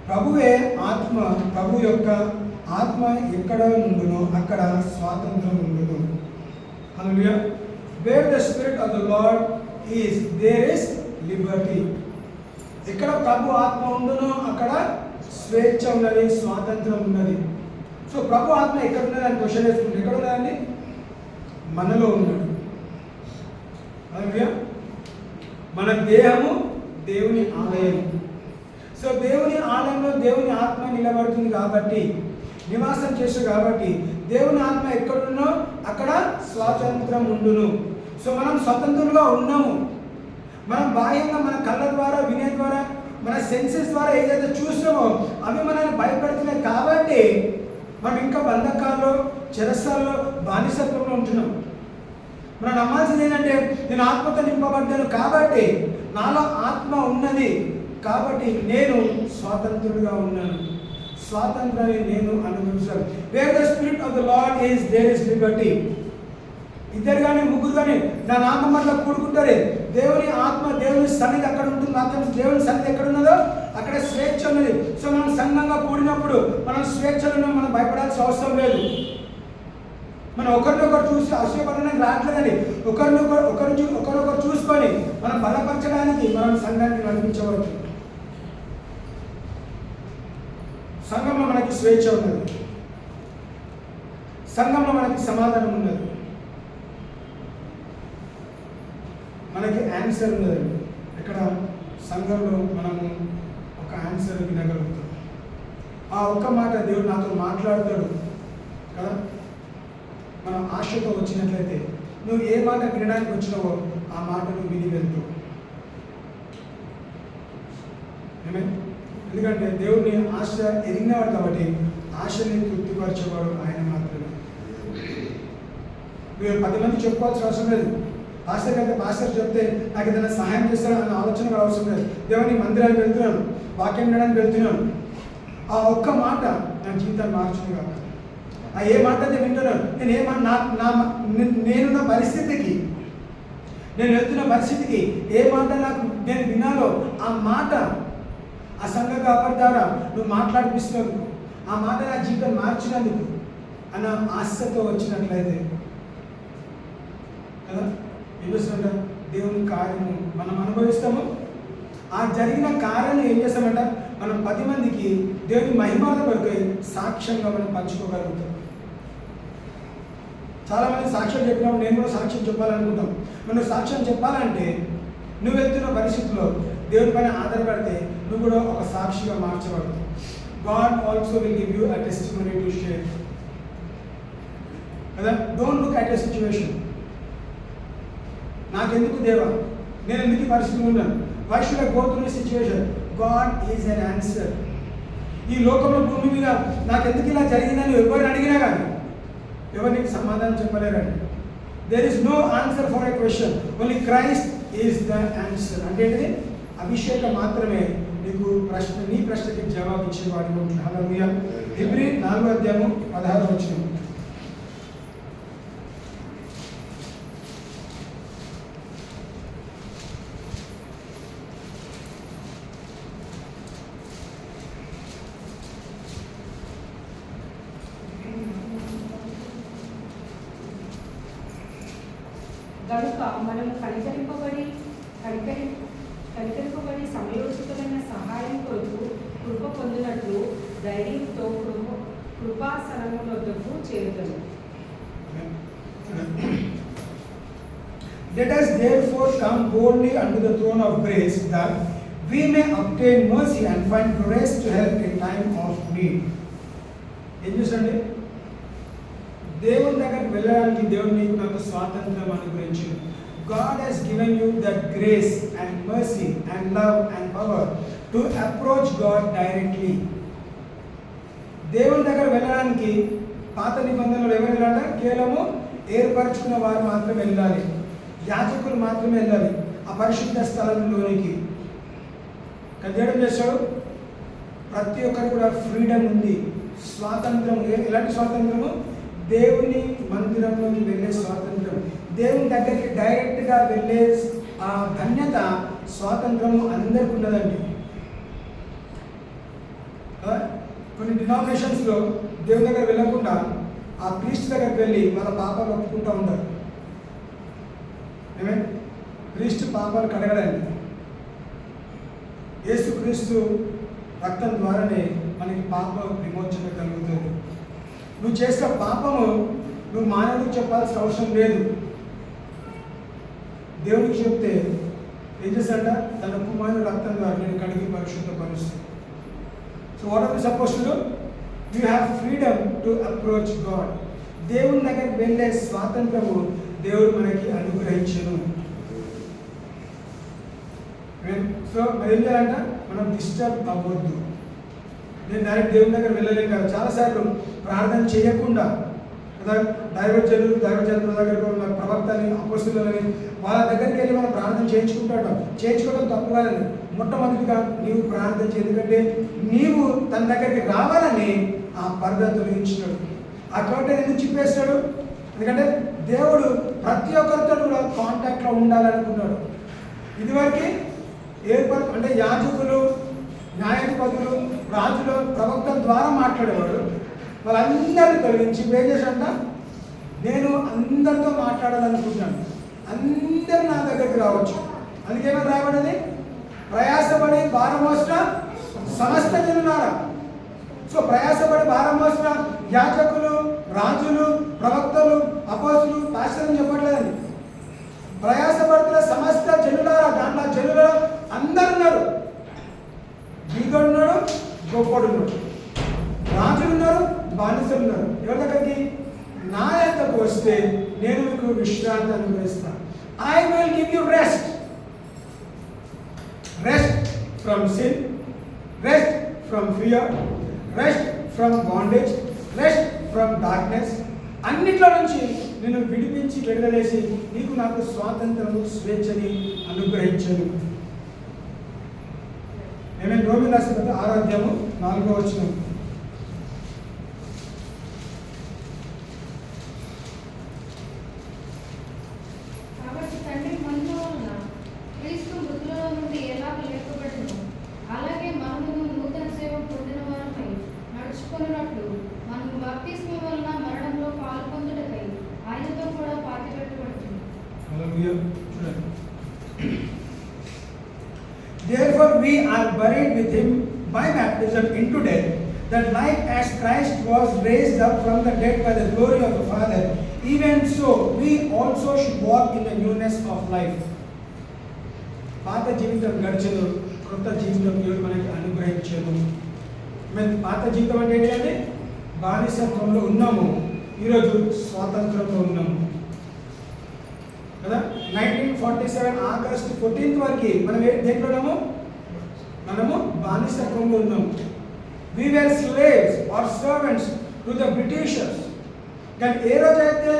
ప్రభువే ఆత్మ, ప్రభు యొక్క ఆత్మ ఎక్కడ ఉండునో అక్కడ స్వాతంత్రం ఉండును. హల్లెలూయా. Where the spirit of the Lord is there is liberty. ఎక్కడ ప్రభు ఆత్మ ఉండునో అక్కడ స్వేచ్ఛ ఉన్నది, స్వాతంత్రం ఉన్నది. సో ప్రభు ఆత్మ ఎక్కడ ఉన్నది అని క్వశ్చన్ వేసుకుంటే ఎక్కడ ఉన్నదండి? మనలో ఉన్నాడు. హల్లెలూయా. మన దేహము దేవుని ఆలయం. సో దేవుని ఆలయంలో దేవుని ఆత్మ నిలబడుతుంది కాబట్టి, నివాసం చేస్తుంది కాబట్టి, దేవుని ఆత్మ ఎక్కడున్నో అక్కడ స్వాతంత్రం ఉండును. సో మనం స్వతంత్రులుగా ఉన్నాము. మనం బాహ్యంగా మన కళ్ళ ద్వారా, వినే ద్వారా, మన సెన్సెస్ ద్వారా ఏదైతే చూస్తామో అవి మనల్ని భయపెడుతున్నాయి కాబట్టి మనం ఇంకా బంధకాల్లో, చెరసాల్లో, బానిసత్వంలో ఉంటున్నాం. మనం నమ్మాల్సింది ఏంటంటే నేను ఆత్మతో నింపబడ్డాను కాబట్టి, నాలో ఆత్మ ఉన్నది కాబట్టి నేను స్వాతంత్రుడిగా ఉన్నాను. స్వాతంత్రాన్ని నేను అనుభవిస్తాను. Where the spirit of the Lord is there is liberty. ఇద్దరు కానీ ముగ్గురు కానీ నా నామం వల్ల కూడుకుంటారే, దేవుని ఆత్మ, దేవుని సన్నిధి అక్కడ ఉంటుంది. మాత్రం దేవుని సన్నిధి ఎక్కడ ఉన్నదో అక్కడ స్వేచ్ఛ ఉన్నది. సో మనం సంఘంగా కూడినప్పుడు మనం స్వేచ్ఛలో మనం భయపడాల్సిన అవసరం లేదు. మనం ఒకరినొకరు చూసి అసూయపడడానికి రావట్లేదండి. ఒకరినొకరు చూసుకొని మనం బలపరచడానికి మనం సంఘానికి నడిపించవచ్చు. సంఘంలో మనకి స్వేచ్ఛ ఉన్నది, సంఘంలో మనకి సమాధానం ఉన్నది, మనకి ఆన్సర్ ఉన్నదండి. ఇక్కడ సంఘంలో మనము ఒక ఆన్సర్ వినగలుగుతాం. ఆ ఒక్క మాట దేవుడు నాతో మాట్లాడతాడు కదా. మనం ఆశతో వచ్చినట్లయితే నువ్వు ఏ మాట వినడానికి వచ్చినావో ఆ మాట నువ్వు విని వెళ్తావు. ఎందుకంటే దేవుడిని ఆశ ఎరిగినవాడు కాబట్టి ఆశని తృప్తిపరిచేవాడు ఆయన మాత్రమే. మీరు 10 మంది చెప్పుకోవాల్సిన అవసరం లేదు. పాస్టర్ కంటే పాస్టర్ చెప్తే నాకు ఏదైనా సహాయం చేస్తాను అన్న ఆలోచన కూడా అవసరం లేదు. దేవుని మందిరానికి వెళ్తున్నాను, వాక్యం వినడానికి వెళ్తున్నాను, ఆ ఒక్క మాట నా జీవితాన్ని మార్చును కాక. ఆ ఏ మాట అయితే వింటున్నాను, నేనున్న పరిస్థితికి, నేను వెళ్తున్న పరిస్థితికి ఏ మాట నాకు నేను వినాలో ఆ మాట, ఆ సంఘ కాపరి ద్వారా నువ్వు మాట్లాడిపిస్తున్నందుకు, ఆ మాట నా జీవితం మార్చినందుకు అన్న ఆశతో వచ్చినట్లయితే కదా ఏం చేస్తామంట, దేవుని కార్యము మనం అనుభవిస్తాము. ఆ జరిగిన కార్యాన్ని ఏం చేస్తామంట, మనం 10 మందికి దేవుని మహిమాల కొరకు సాక్ష్యంగా మనం పంచుకోగలుగుతాం. చాలామంది సాక్ష్యం చెప్పినప్పుడు నేను కూడా సాక్ష్యం చెప్పాలనుకుంటాం. మనం సాక్ష్యం చెప్పాలంటే నువ్వు వెళ్తున్న పరిస్థితుల్లో దేవుని పైన ఆధారపడితే నువ్వు కూడా ఒక సాక్షిగా మార్చబడతావు. God also will give you a testimony to share కదా. Don't look at a situation. నాకెందుకు దేవా, నేను ఎందుకు ఈ పరిస్థితిలో ఉన్నాను, why should I go through this situation? God is an answer. ఈ లోకంలో భూమి మీద నాకెందుకు ఇలా జరిగిందని ఎవరిని అడిగినా కానీ ఎవరు నీకు సమాధానం చెప్పలేరండి. There is no answer for a question, only Christ is the answer. అంటే ఏంటిది? అభిషేకం మాత్రమే నీకు నీ ప్రశ్నకి జవాబు ఇచ్చేవాడు. హల్లెలూయా. హెబ్రీ 4:16
గనుక మనము కనికరింపబడి సమయోచితమైన సహాయం కొరకు కృప పొందినట్లు ధైర్యంతో కృపాసనము వద్దకు చేరుతాము.
Let us therefore come boldly unto the throne of grace, that we may obtain mercy and find grace to help in time of need. ఏం చూసండి, దేవుని దగ్గరికి వెళ్ళడానికి దేవుడు నీకు నాకు స్వాతంత్రం అనుగ్రహించింది. God has given you that grace and mercy and love and power to approach God directly. దేవుని దగ్గర వెళ్ళడానికి పాత నిబంధనలు ఎవరు వెళ్ళాలంటే కేవలము ఏర్పరచుకున్న వారు మాత్రమే వెళ్ళాలి, యాజకులు మాత్రమే వెళ్ళాలి ఆ పరిశుద్ధ స్థలంలోనికి. దేవుడు చేశాడు, ప్రతి ఒక్కరు కూడా ఫ్రీడమ్ ఉంది, స్వాతంత్రం. ఎలాంటి స్వాతంత్రము? దేవుని మందిరంలోకి వెళ్ళే స్వాతంత్రం, దేవుని దగ్గరికి డైరెక్ట్గా వెళ్ళే ఆ ధన్యత, స్వాతంత్రము అందరికీ ఉన్నదండి. కొన్ని డినామినేషన్స్లో దేవుని దగ్గర వెళ్ళకుండా ఆ ప్రీస్ట్ దగ్గరికి వెళ్ళి వాళ్ళ పాపాలు ఒప్పుకుంటూ ఉంటారు. ఏమే ప్రీస్ట్ పాపాలు కడగడండి. యేసుక్రీస్తు రక్తం ద్వారానే మనకి పాప విమోచన కలుగుతుంది. నువ్వు చేసిన పాపము నువ్వు మానవుడికి చెప్పాల్సిన అవసరం లేదు. దేవుడికి చెప్తే ఏం చేస్తాడ? తన కుమారుని రక్తం ద్వారా నేను కడిగి పరిశుద్ధపరుస్తాను. So what are you suppose to do? You have freedom to approach God. దేవుని దగ్గరికి వెళ్ళే స్వాతంత్రము దేవుడు మనకి అనుగ్రహించను. సో మరి ఏం చేయాలంట? మనం డిస్టర్బ్ అవ్వద్దు. నేను డైరెక్ట్ దేవుని దగ్గర వెళ్ళలేను కదా. చాలాసార్లు ప్రార్థన చేయకుండా కదా దైవజనుల దగ్గర ఉన్న ప్రవక్తని, అపోస్తులని వాళ్ళ దగ్గరికి వెళ్ళి మనం ప్రార్థన చేయించుకోవడం తప్పు కాదని. మొట్టమొదటిగా నీవు ప్రార్థన చేయి. ఎందుకంటే నీవు తన దగ్గరికి రావాలని ఆ పరద తొలగించినాడు, ఆ కర్టెన్ ఎందుకు చిప్పేస్తాడు? ఎందుకంటే దేవుడు ప్రతి ఒక్కరితో కూడా కాంటాక్ట్లో ఉండాలనుకున్నాడు. ఇదివరకు అంటే యాజకులు, న్యాయాధిపతులు, రాజులు, ప్రవక్తల ద్వారా మాట్లాడేవాడు. వాళ్ళందరినీ తొలగించి ఏం చేశాడంట? నేను అందరితో మాట్లాడాలనుకుంటున్నాను, అందరూ నా దగ్గరికి రావచ్చు. అందుకేమని రాబడింది? ప్రయాసపడి భారం మోసిన సమస్త జనులారా. సో ప్రయాసపడి భారం మోసిన యాజకులు, రాజులు, ప్రవక్తలు, అపోస్తులు, పాస్టర్లు చెప్పట్లేదండి. ప్రయాసపడుతున్న సమస్త జనులారా. దాంట్లో జనులు అందరు ఉన్నారు. బీదోడు ఉన్నాడు, గొప్పడు ఉన్నాడు, రాజులు ఉన్నారు, బానిసలు ఉన్నారు. ఎవరి దగ్గరికి? నా యొద్దకు వస్తే నేను మీకు విశ్రాంతి అనుగ్రహిస్తాను. I will give you rest. Rest from sin, rest from fear, rest from bondage, rest from darkness. అన్నిట్లో నుంచి నేను విడిపించి విడుదలేసి నీకు నాకు స్వాతంత్రము, స్వేచ్ఛని అనుగ్రహించను. ఏమైనా రోమి రాసిన 6వ అధ్యాయము 4వ వచనం.
కాబట్టి తండ్రి మహిమ వలన క్రీస్తు మృతులలో నుండి ఎలాగ లేపబడును, అలాగే మనము నూతన సేవ పొందిన వారమై నడుచుకున్నట్లు మనము బాప్తిస్మం వలన మరణంలో పాల్పొందుటకై ఆయనతో కూడా పాతిపెట్టబడుతుంది.
హల్లెలూయా. చూడండి, therefore we are buried with him by baptism into death, that like as Christ was raised up from the dead by the glory of the Father, even so we also should walk in the newness of life. పాత జీవితం గడిచెను, కొత్త జీవితం దేవుడు మనకి అనుగ్రహించాను. మేము పాత జీవితం అంటే ఏంటంటే బానిసత్వంలో ఉన్నాము, ఈరోజు స్వాతంత్రంలో ఉన్నాము కదా. 1947 ఆగస్ట్ 14 వరకు మనం దేంట్లో ఉన్నాము? మనము బానిసత్వంలో ఉన్నాము. We were slaves or servants to the Britishers. కానీ ఏ రోజు అయితే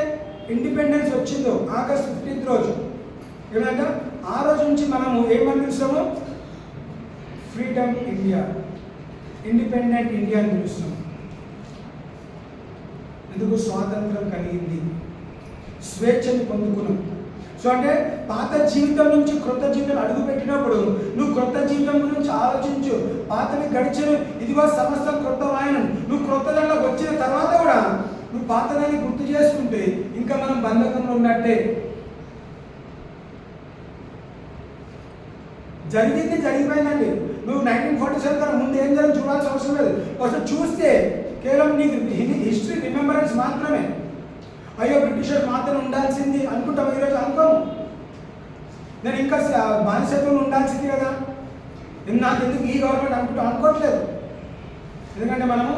ఇండిపెండెన్స్ వచ్చిందో ఆగస్ట్ 15 రోజు ఏమంటే ఆ రోజు నుంచి మనము ఏమని పిలుస్తాము? ఫ్రీడమ్ ఇండియా, ఇండిపెండెంట్ ఇండియా అని పిలుస్తాము. ఎందుకు? స్వాతంత్రం కలిగింది, స్వేచ్ఛని పొందుకున్నాం. సో అంటే పాత జీవితం నుంచి క్రొత్త జీవితం అడుగు పెట్టినప్పుడు నువ్వు క్రొత్త జీవితం గురించి ఆలోచించు. పాతవి గడిచిన ఇదిగో సమస్తం క్రొత్త వాయనం. నువ్వు క్రొత్త దాంట్లో వచ్చిన తర్వాత కూడా నువ్వు పాతదాన్ని గుర్తు చేసుకుంటే ఇంకా మనం బంధకంలో ఉన్నట్టే. జరిగింది జరిగిపోయిందండి. నువ్వు 1947 కన్నా ముందు ఏం జరిగింది చూడాల్సిన అవసరం లేదు. ఒకసారి చూస్తే కేవలం నీకు హిస్టరీ రిమెంబరెన్స్ మాత్రమే. అయ్యో బ్రిటిషర్స్ మాత్రం ఉండాల్సింది అనుకుంటాం, ఈరోజు అనుకోము. నేను ఇంకా బానిసత్వం ఉండాల్సింది కదా, నాకు ఎందుకు ఈ గవర్నమెంట్ అనుకోవట్లేదు. ఎందుకంటే మనము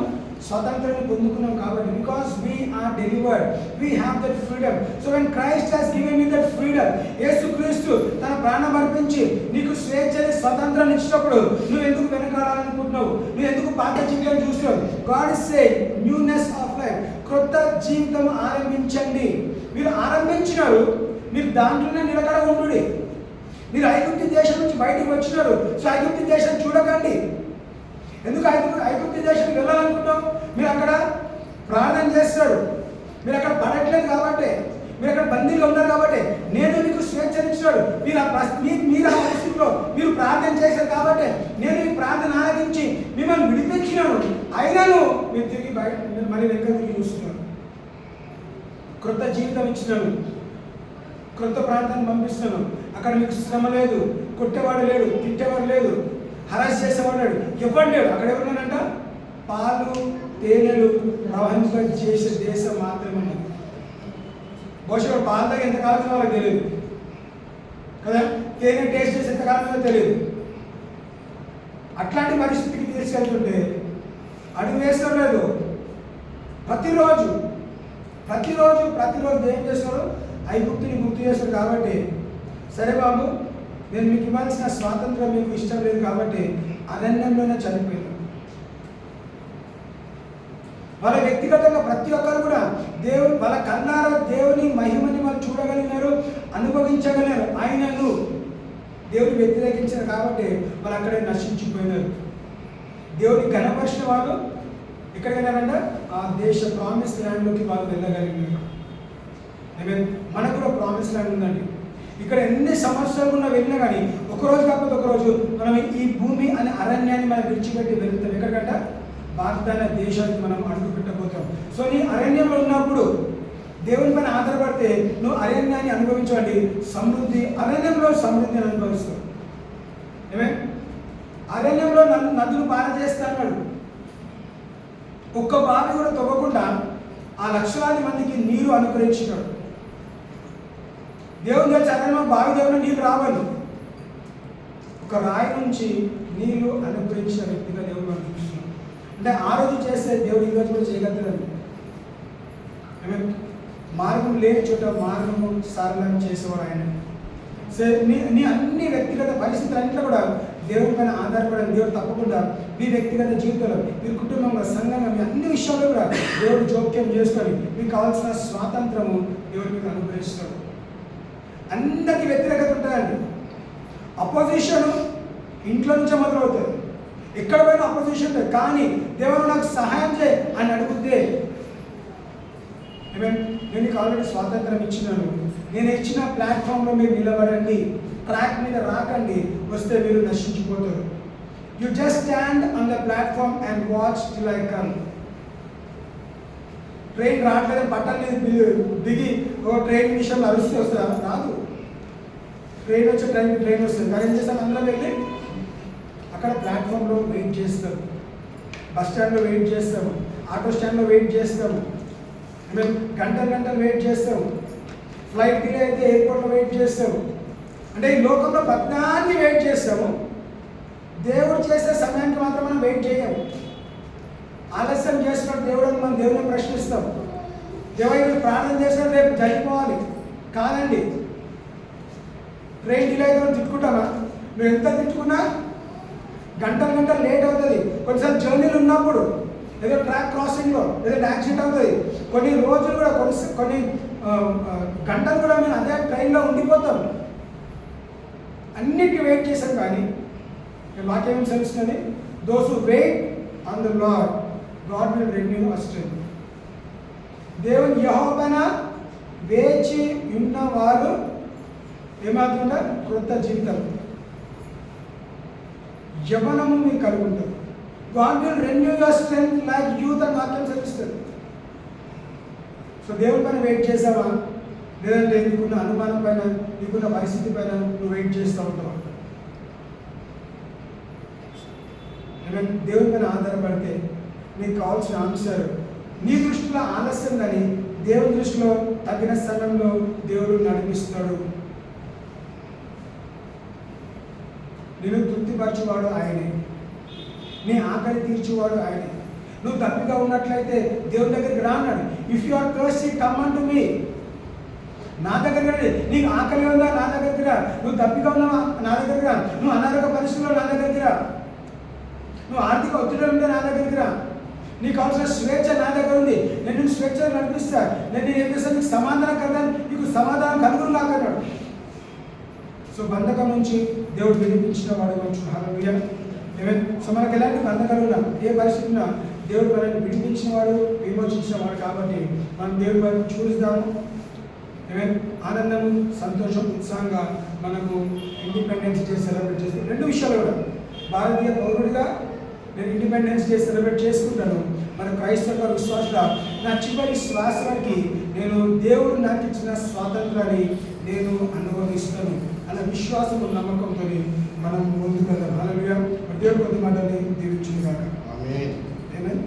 స్వాతంత్రాన్ని పొందుకున్నాం కాబట్టి. Because we are delivered, we have that freedom. So when Christ has given you that freedom, Yesu Kristu తన ప్రాణం అర్పించి నీకు స్వేచ్ఛని స్వతంత్రాన్ని ఇచ్చినప్పుడు నువ్వు ఎందుకు వెనకాడాలనుకుంటున్నావు? నువ్వు ఎందుకు పాత జీవితం చూస్తున్నావు? God is saying newness of life, క్రొత్త జీవితం ఆరంభించండి. మీరు ఆరంభించినారు, మీరు దాంట్లోనే నిలకడ ఉండు. మీరు ఐగుప్తు దేశం నుంచి బయటకు వచ్చినారు, సో ఐగుప్తు దేశం చూడకండి. ఎందుకు ఐగుప్తు దేశం వెళ్ళాలనుకుంటాం? మీరు అక్కడ ప్రార్థన చేస్తారు, మీరు అక్కడ పడట్లేదు కాబట్టి, మీరు అక్కడ బందీలో ఉన్నారు కాబట్టి. నేను మీకు స్వేచ్ఛనిచ్చాడు, మీరు ఆ పరిస్థితిలో మీరు ప్రార్థన చేశారు కాబట్టి నేను ఈ ప్రార్థన ఆరాధించి మిమ్మల్ని విడిపించినాను. అయినాను మీరు తిరిగి బయట మళ్ళీ వెనక తిరిగి చూస్తున్నాను. క్రొత్త జీవితం ఇచ్చినాను, క్రొత్త ప్రాంతాన్ని పంపిస్తున్నాను. అక్కడ మీకు శ్రమ లేదు, కొట్టేవాడు లేడు, తిట్టేవాడు లేదు, హరాస్ చేసేవాడు లేడు, ఎవరు లేడు. అక్కడ ఎవరున్నారంట? పాలు తేనెలు ప్రవహింప చేసే దేశం మాత్రమే. బహుశా పాలు తాగి ఎంతకాలంలో వాళ్ళకి తెలియదు కదా, తేనె టేస్ట్ చేసి ఎంతకాలంలో తెలియదు. అట్లాంటి పరిస్థితికి తీసుకెళ్తుంటే అడుగు వేస్తాం లేదు. ప్రతిరోజు ఏం చేస్తారు? ఐగుప్తుని గుర్తు చేస్తారు కాబట్టి, సరే బాబు నేను మీకు ఇవ్వాల్సిన స్వాతంత్రం మీకు ఇష్టం లేదు కాబట్టి అరణ్యంలోనే చనిపోయారు. వాళ్ళ వ్యక్తిగతంగా ప్రతి ఒక్కరు కూడా వాళ్ళ కన్నారా దేవుని మహిమని వాళ్ళు చూడగలిగినారు, అనుభవించగలిగారు. ఆయనను దేవుని వ్యతిరేకించారు కాబట్టి వాళ్ళు అక్కడే నశించిపోయినారు. దేవుని ఘనపరిచిన వాళ్ళు ఎక్కడికి వెళ్ళారంట? ఆ దేశ ప్రామిస్ ల్యాండ్లోకి వాళ్ళు వెళ్ళగలిగినారు. మనకు కూడా ప్రామిస్ ల్యాండ్ ఉందండి. ఇక్కడ ఎన్ని సంవత్సరాలు ఉన్న వెళ్ళినా కానీ ఒకరోజు కాకపోతే ఒకరోజు మనం ఈ భూమి అనే అరణ్యాన్ని మనం విడిచిపెట్టి వెళ్తాం. ఎక్కడికంట? వాగ్దాన దేశానికి మనం అడుగు పెట్టబోతాం. సో నీ అరణ్యంలో ఉన్నప్పుడు దేవుని పైన ఆధారపడితే నువ్వు అరణ్యాన్ని అనుభవించండి, అరణ్యంలో సమృద్ధిని అనుభవిస్తావు. అరణ్యంలో నదులు పారజేస్తా అన్నాడు. ఒక్క బావి కూడా తవ్వకుండా ఆ లక్షలాది మందికి నీరు అనుగ్రహించినాడు. దేవుని తెలిసి అరణ్యంలో బావి దేవుని నీళ్ళు రావాలి. ఒక రాయి నుంచి నీళ్లు అనుగ్రహించిన వ్యక్తిగా దేవుడు మనం చూస్తున్నాం. అంటే ఆ రోజు చేస్తే దేవుడు ఈ రోజు కూడా చేయగలుగుతాడు. మార్గం లేని చోట మార్గము సరళం చేసేవాడు ఆయన. సరే నీ అన్ని వ్యక్తిగత పరిస్థితులన్నింటిలో కూడా దేవుడి పైన ఆధారపడని దేవుడు తప్పకుండా మీ వ్యక్తిగత జీవితంలో, మీ కుటుంబంలో, సంఘంగా, మీ అన్ని విషయాల్లో కూడా దేవుడు జోక్యం చేసుకొని మీకు కావాల్సిన స్వాతంత్రము దేవుడు మీకు అనుగ్రహిస్తాడు. అందరికీ వ్యతిరేకత ఉంటుందండి. అపోజిషన్ ఇంట్లో నుంచే మొదలవుతుంది. ఎక్కడ పోయినా అపోజిషన్ ఉంటుంది. కానీ దేవుడు నాకు సహాయం చేయి అని అడుగుతే, నేను నీకు ఆల్రెడీ స్వాతంత్రం ఇచ్చినాను, నేను ఇచ్చిన ప్లాట్ఫామ్లో మీరు నిలబడండి, ట్రాక్ మీద రాకండి, వస్తే మీరు నశించిపోతారు. You just stand on the platform and watch till I come. Train రావట్లేదు, బట్టలు దిగి ఓ ట్రైన్ విషయంలో అరుస్తూ వస్తుందా? రాదు. ట్రైన్ వచ్చే ట్రైన్ వస్తుంది. కానీ ఏం చేస్తాం? అందరూ వెళ్ళి అక్కడ ప్లాట్ఫామ్లో వెయిట్ చేస్తాం, బస్ స్టాండ్లో వెయిట్ చేస్తాము, ఆటో స్టాండ్లో వెయిట్ చేస్తాము, గంటలు వెయిట్ చేస్తాము, ఫ్లైట్ డిలే అయితే ఎయిర్పోర్ట్లో వెయిట్ చేస్తాము. అంటే ఈ లోకంలో ప్రతిదాన్ని వెయిట్ చేస్తాము. దేవుడు చేసే సమయానికి మాత్రం మనం వెయిట్ చేయము. ఆలస్యం చేసినట్టు దేవుడు మనం దేవుని ప్రశ్నిస్తాం. దేవుడు ప్రార్థన చేసినట్టు రేపు జరిగిపోవాలి కాదండి. ట్రైన్ డిలే అయితే మనం తిట్టుకుంటామా? నువ్వు ఎంత తిట్టుకున్నా గంటలు లేట్ అవుతుంది. కొన్నిసార్లు జర్నీలు ఉన్నప్పుడు ఏదో ట్రాక్ క్రాసింగ్లో ఏదో యాక్సిడెంట్ అవుతుంది. కొన్ని రోజులు కూడా కొన్ని గంటలు కూడా మేము అదే ట్రైన్లో ఉండిపోతాం. అన్నిటికీ వెయిట్ చేశాం. కానీ వాక్యం తెలుస్తుంది, those who wait on the Lord God will renew our strength. దేవుని యెహోవాపైన వేచి ఉన్నవారు ఏమవుతుందా? క్రొత్త జీవితం, యవ్వనము మీకు కలుగుంటుంది. God will renew your strength like youth అని వాక్యం తెలుస్తుంది. సో దేవుని పైన వెయిట్ చేసావా? లేదంటే నీకున్న అనుమానం పైన, నీకున్న పరిస్థితి పైన నువ్వు వెయిట్ చేస్తూ ఉంటావా? దేవుని మీద ఆధారపడితే నీకు కావాల్సిన ఆన్సర్ నీ దృష్టిలో ఆలస్యం కానీ దేవుని దృష్టిలో తగిన సమయంలో దేవుడు నడిపిస్తాడు. నేను తృప్తిపరచువాడు ఆయనే, నీ ఆకలి తీర్చువాడు ఆయనే. నువ్వు తప్పిగా ఉన్నట్లయితే దేవుని దగ్గరికి రా అన్నాడు. If you are thirsty come unto me. నా దగ్గరికి రండి. నీకు ఆకలి ఉందా నా దగ్గరికి రా. నువ్వు తప్పిగా ఉన్నావా నా దగ్గరికి రా. నువ్వు అనారోగ్య పరిస్థితుల్లో నా దగ్గరికి రా. నువ్వు ఆర్థిక ఒత్తిడి ఉంటే నా దగ్గరికి రా. నీకు కావాల్సిన స్వేచ్ఛ నా దగ్గర ఉంది. నేను నీకు స్వేచ్ఛ నడిపిస్తా. నేను ఏం చేస్తాను, నీకు సమాధానం కదా, నీకు సమాధానం కలుగురు నాకన్నాడు. సో బంధకం నుంచి దేవుడు విడిపించిన వాడు కొంచెం హల్లెలూయా. ఆమేన్. సో మనకు ఎలాంటి బంధకాలు ఉన్నా ఏ పరిస్థితి ఉన్నా దేవుడు మనల్ని విడిపించిన వాడు, విమోచించిన వాడు. కాబట్టి మనం దేవుడి వైపు చూస్తాము. ఆమేన్. ఆనందము, సంతోషం, ఉత్సాహంగా మనకు ఇండిపెండెన్స్ డే సెలబ్రేట్ చేస్తాం. రెండు విషయాలు కూడా భారతీయ పౌరుడిగా నేను ఇండిపెండెన్స్ డే సెలబ్రేట్ చేసుకుంటాను. మన క్రైస్తవ విశ్వాసంగా నా చివరి శ్వాసకి నేను దేవుడు నాకు ఇచ్చిన స్వాతంత్రాన్ని నేను అనుభవిస్తాను అన్న విశ్వాసం నమ్మకంతో మనం ముందుకు వెళ్దాం. హల్లెలూయా. దేవుడు కొద్ది మాటని దీవించును గాక.
ఆమేన్.
ఆమేన్.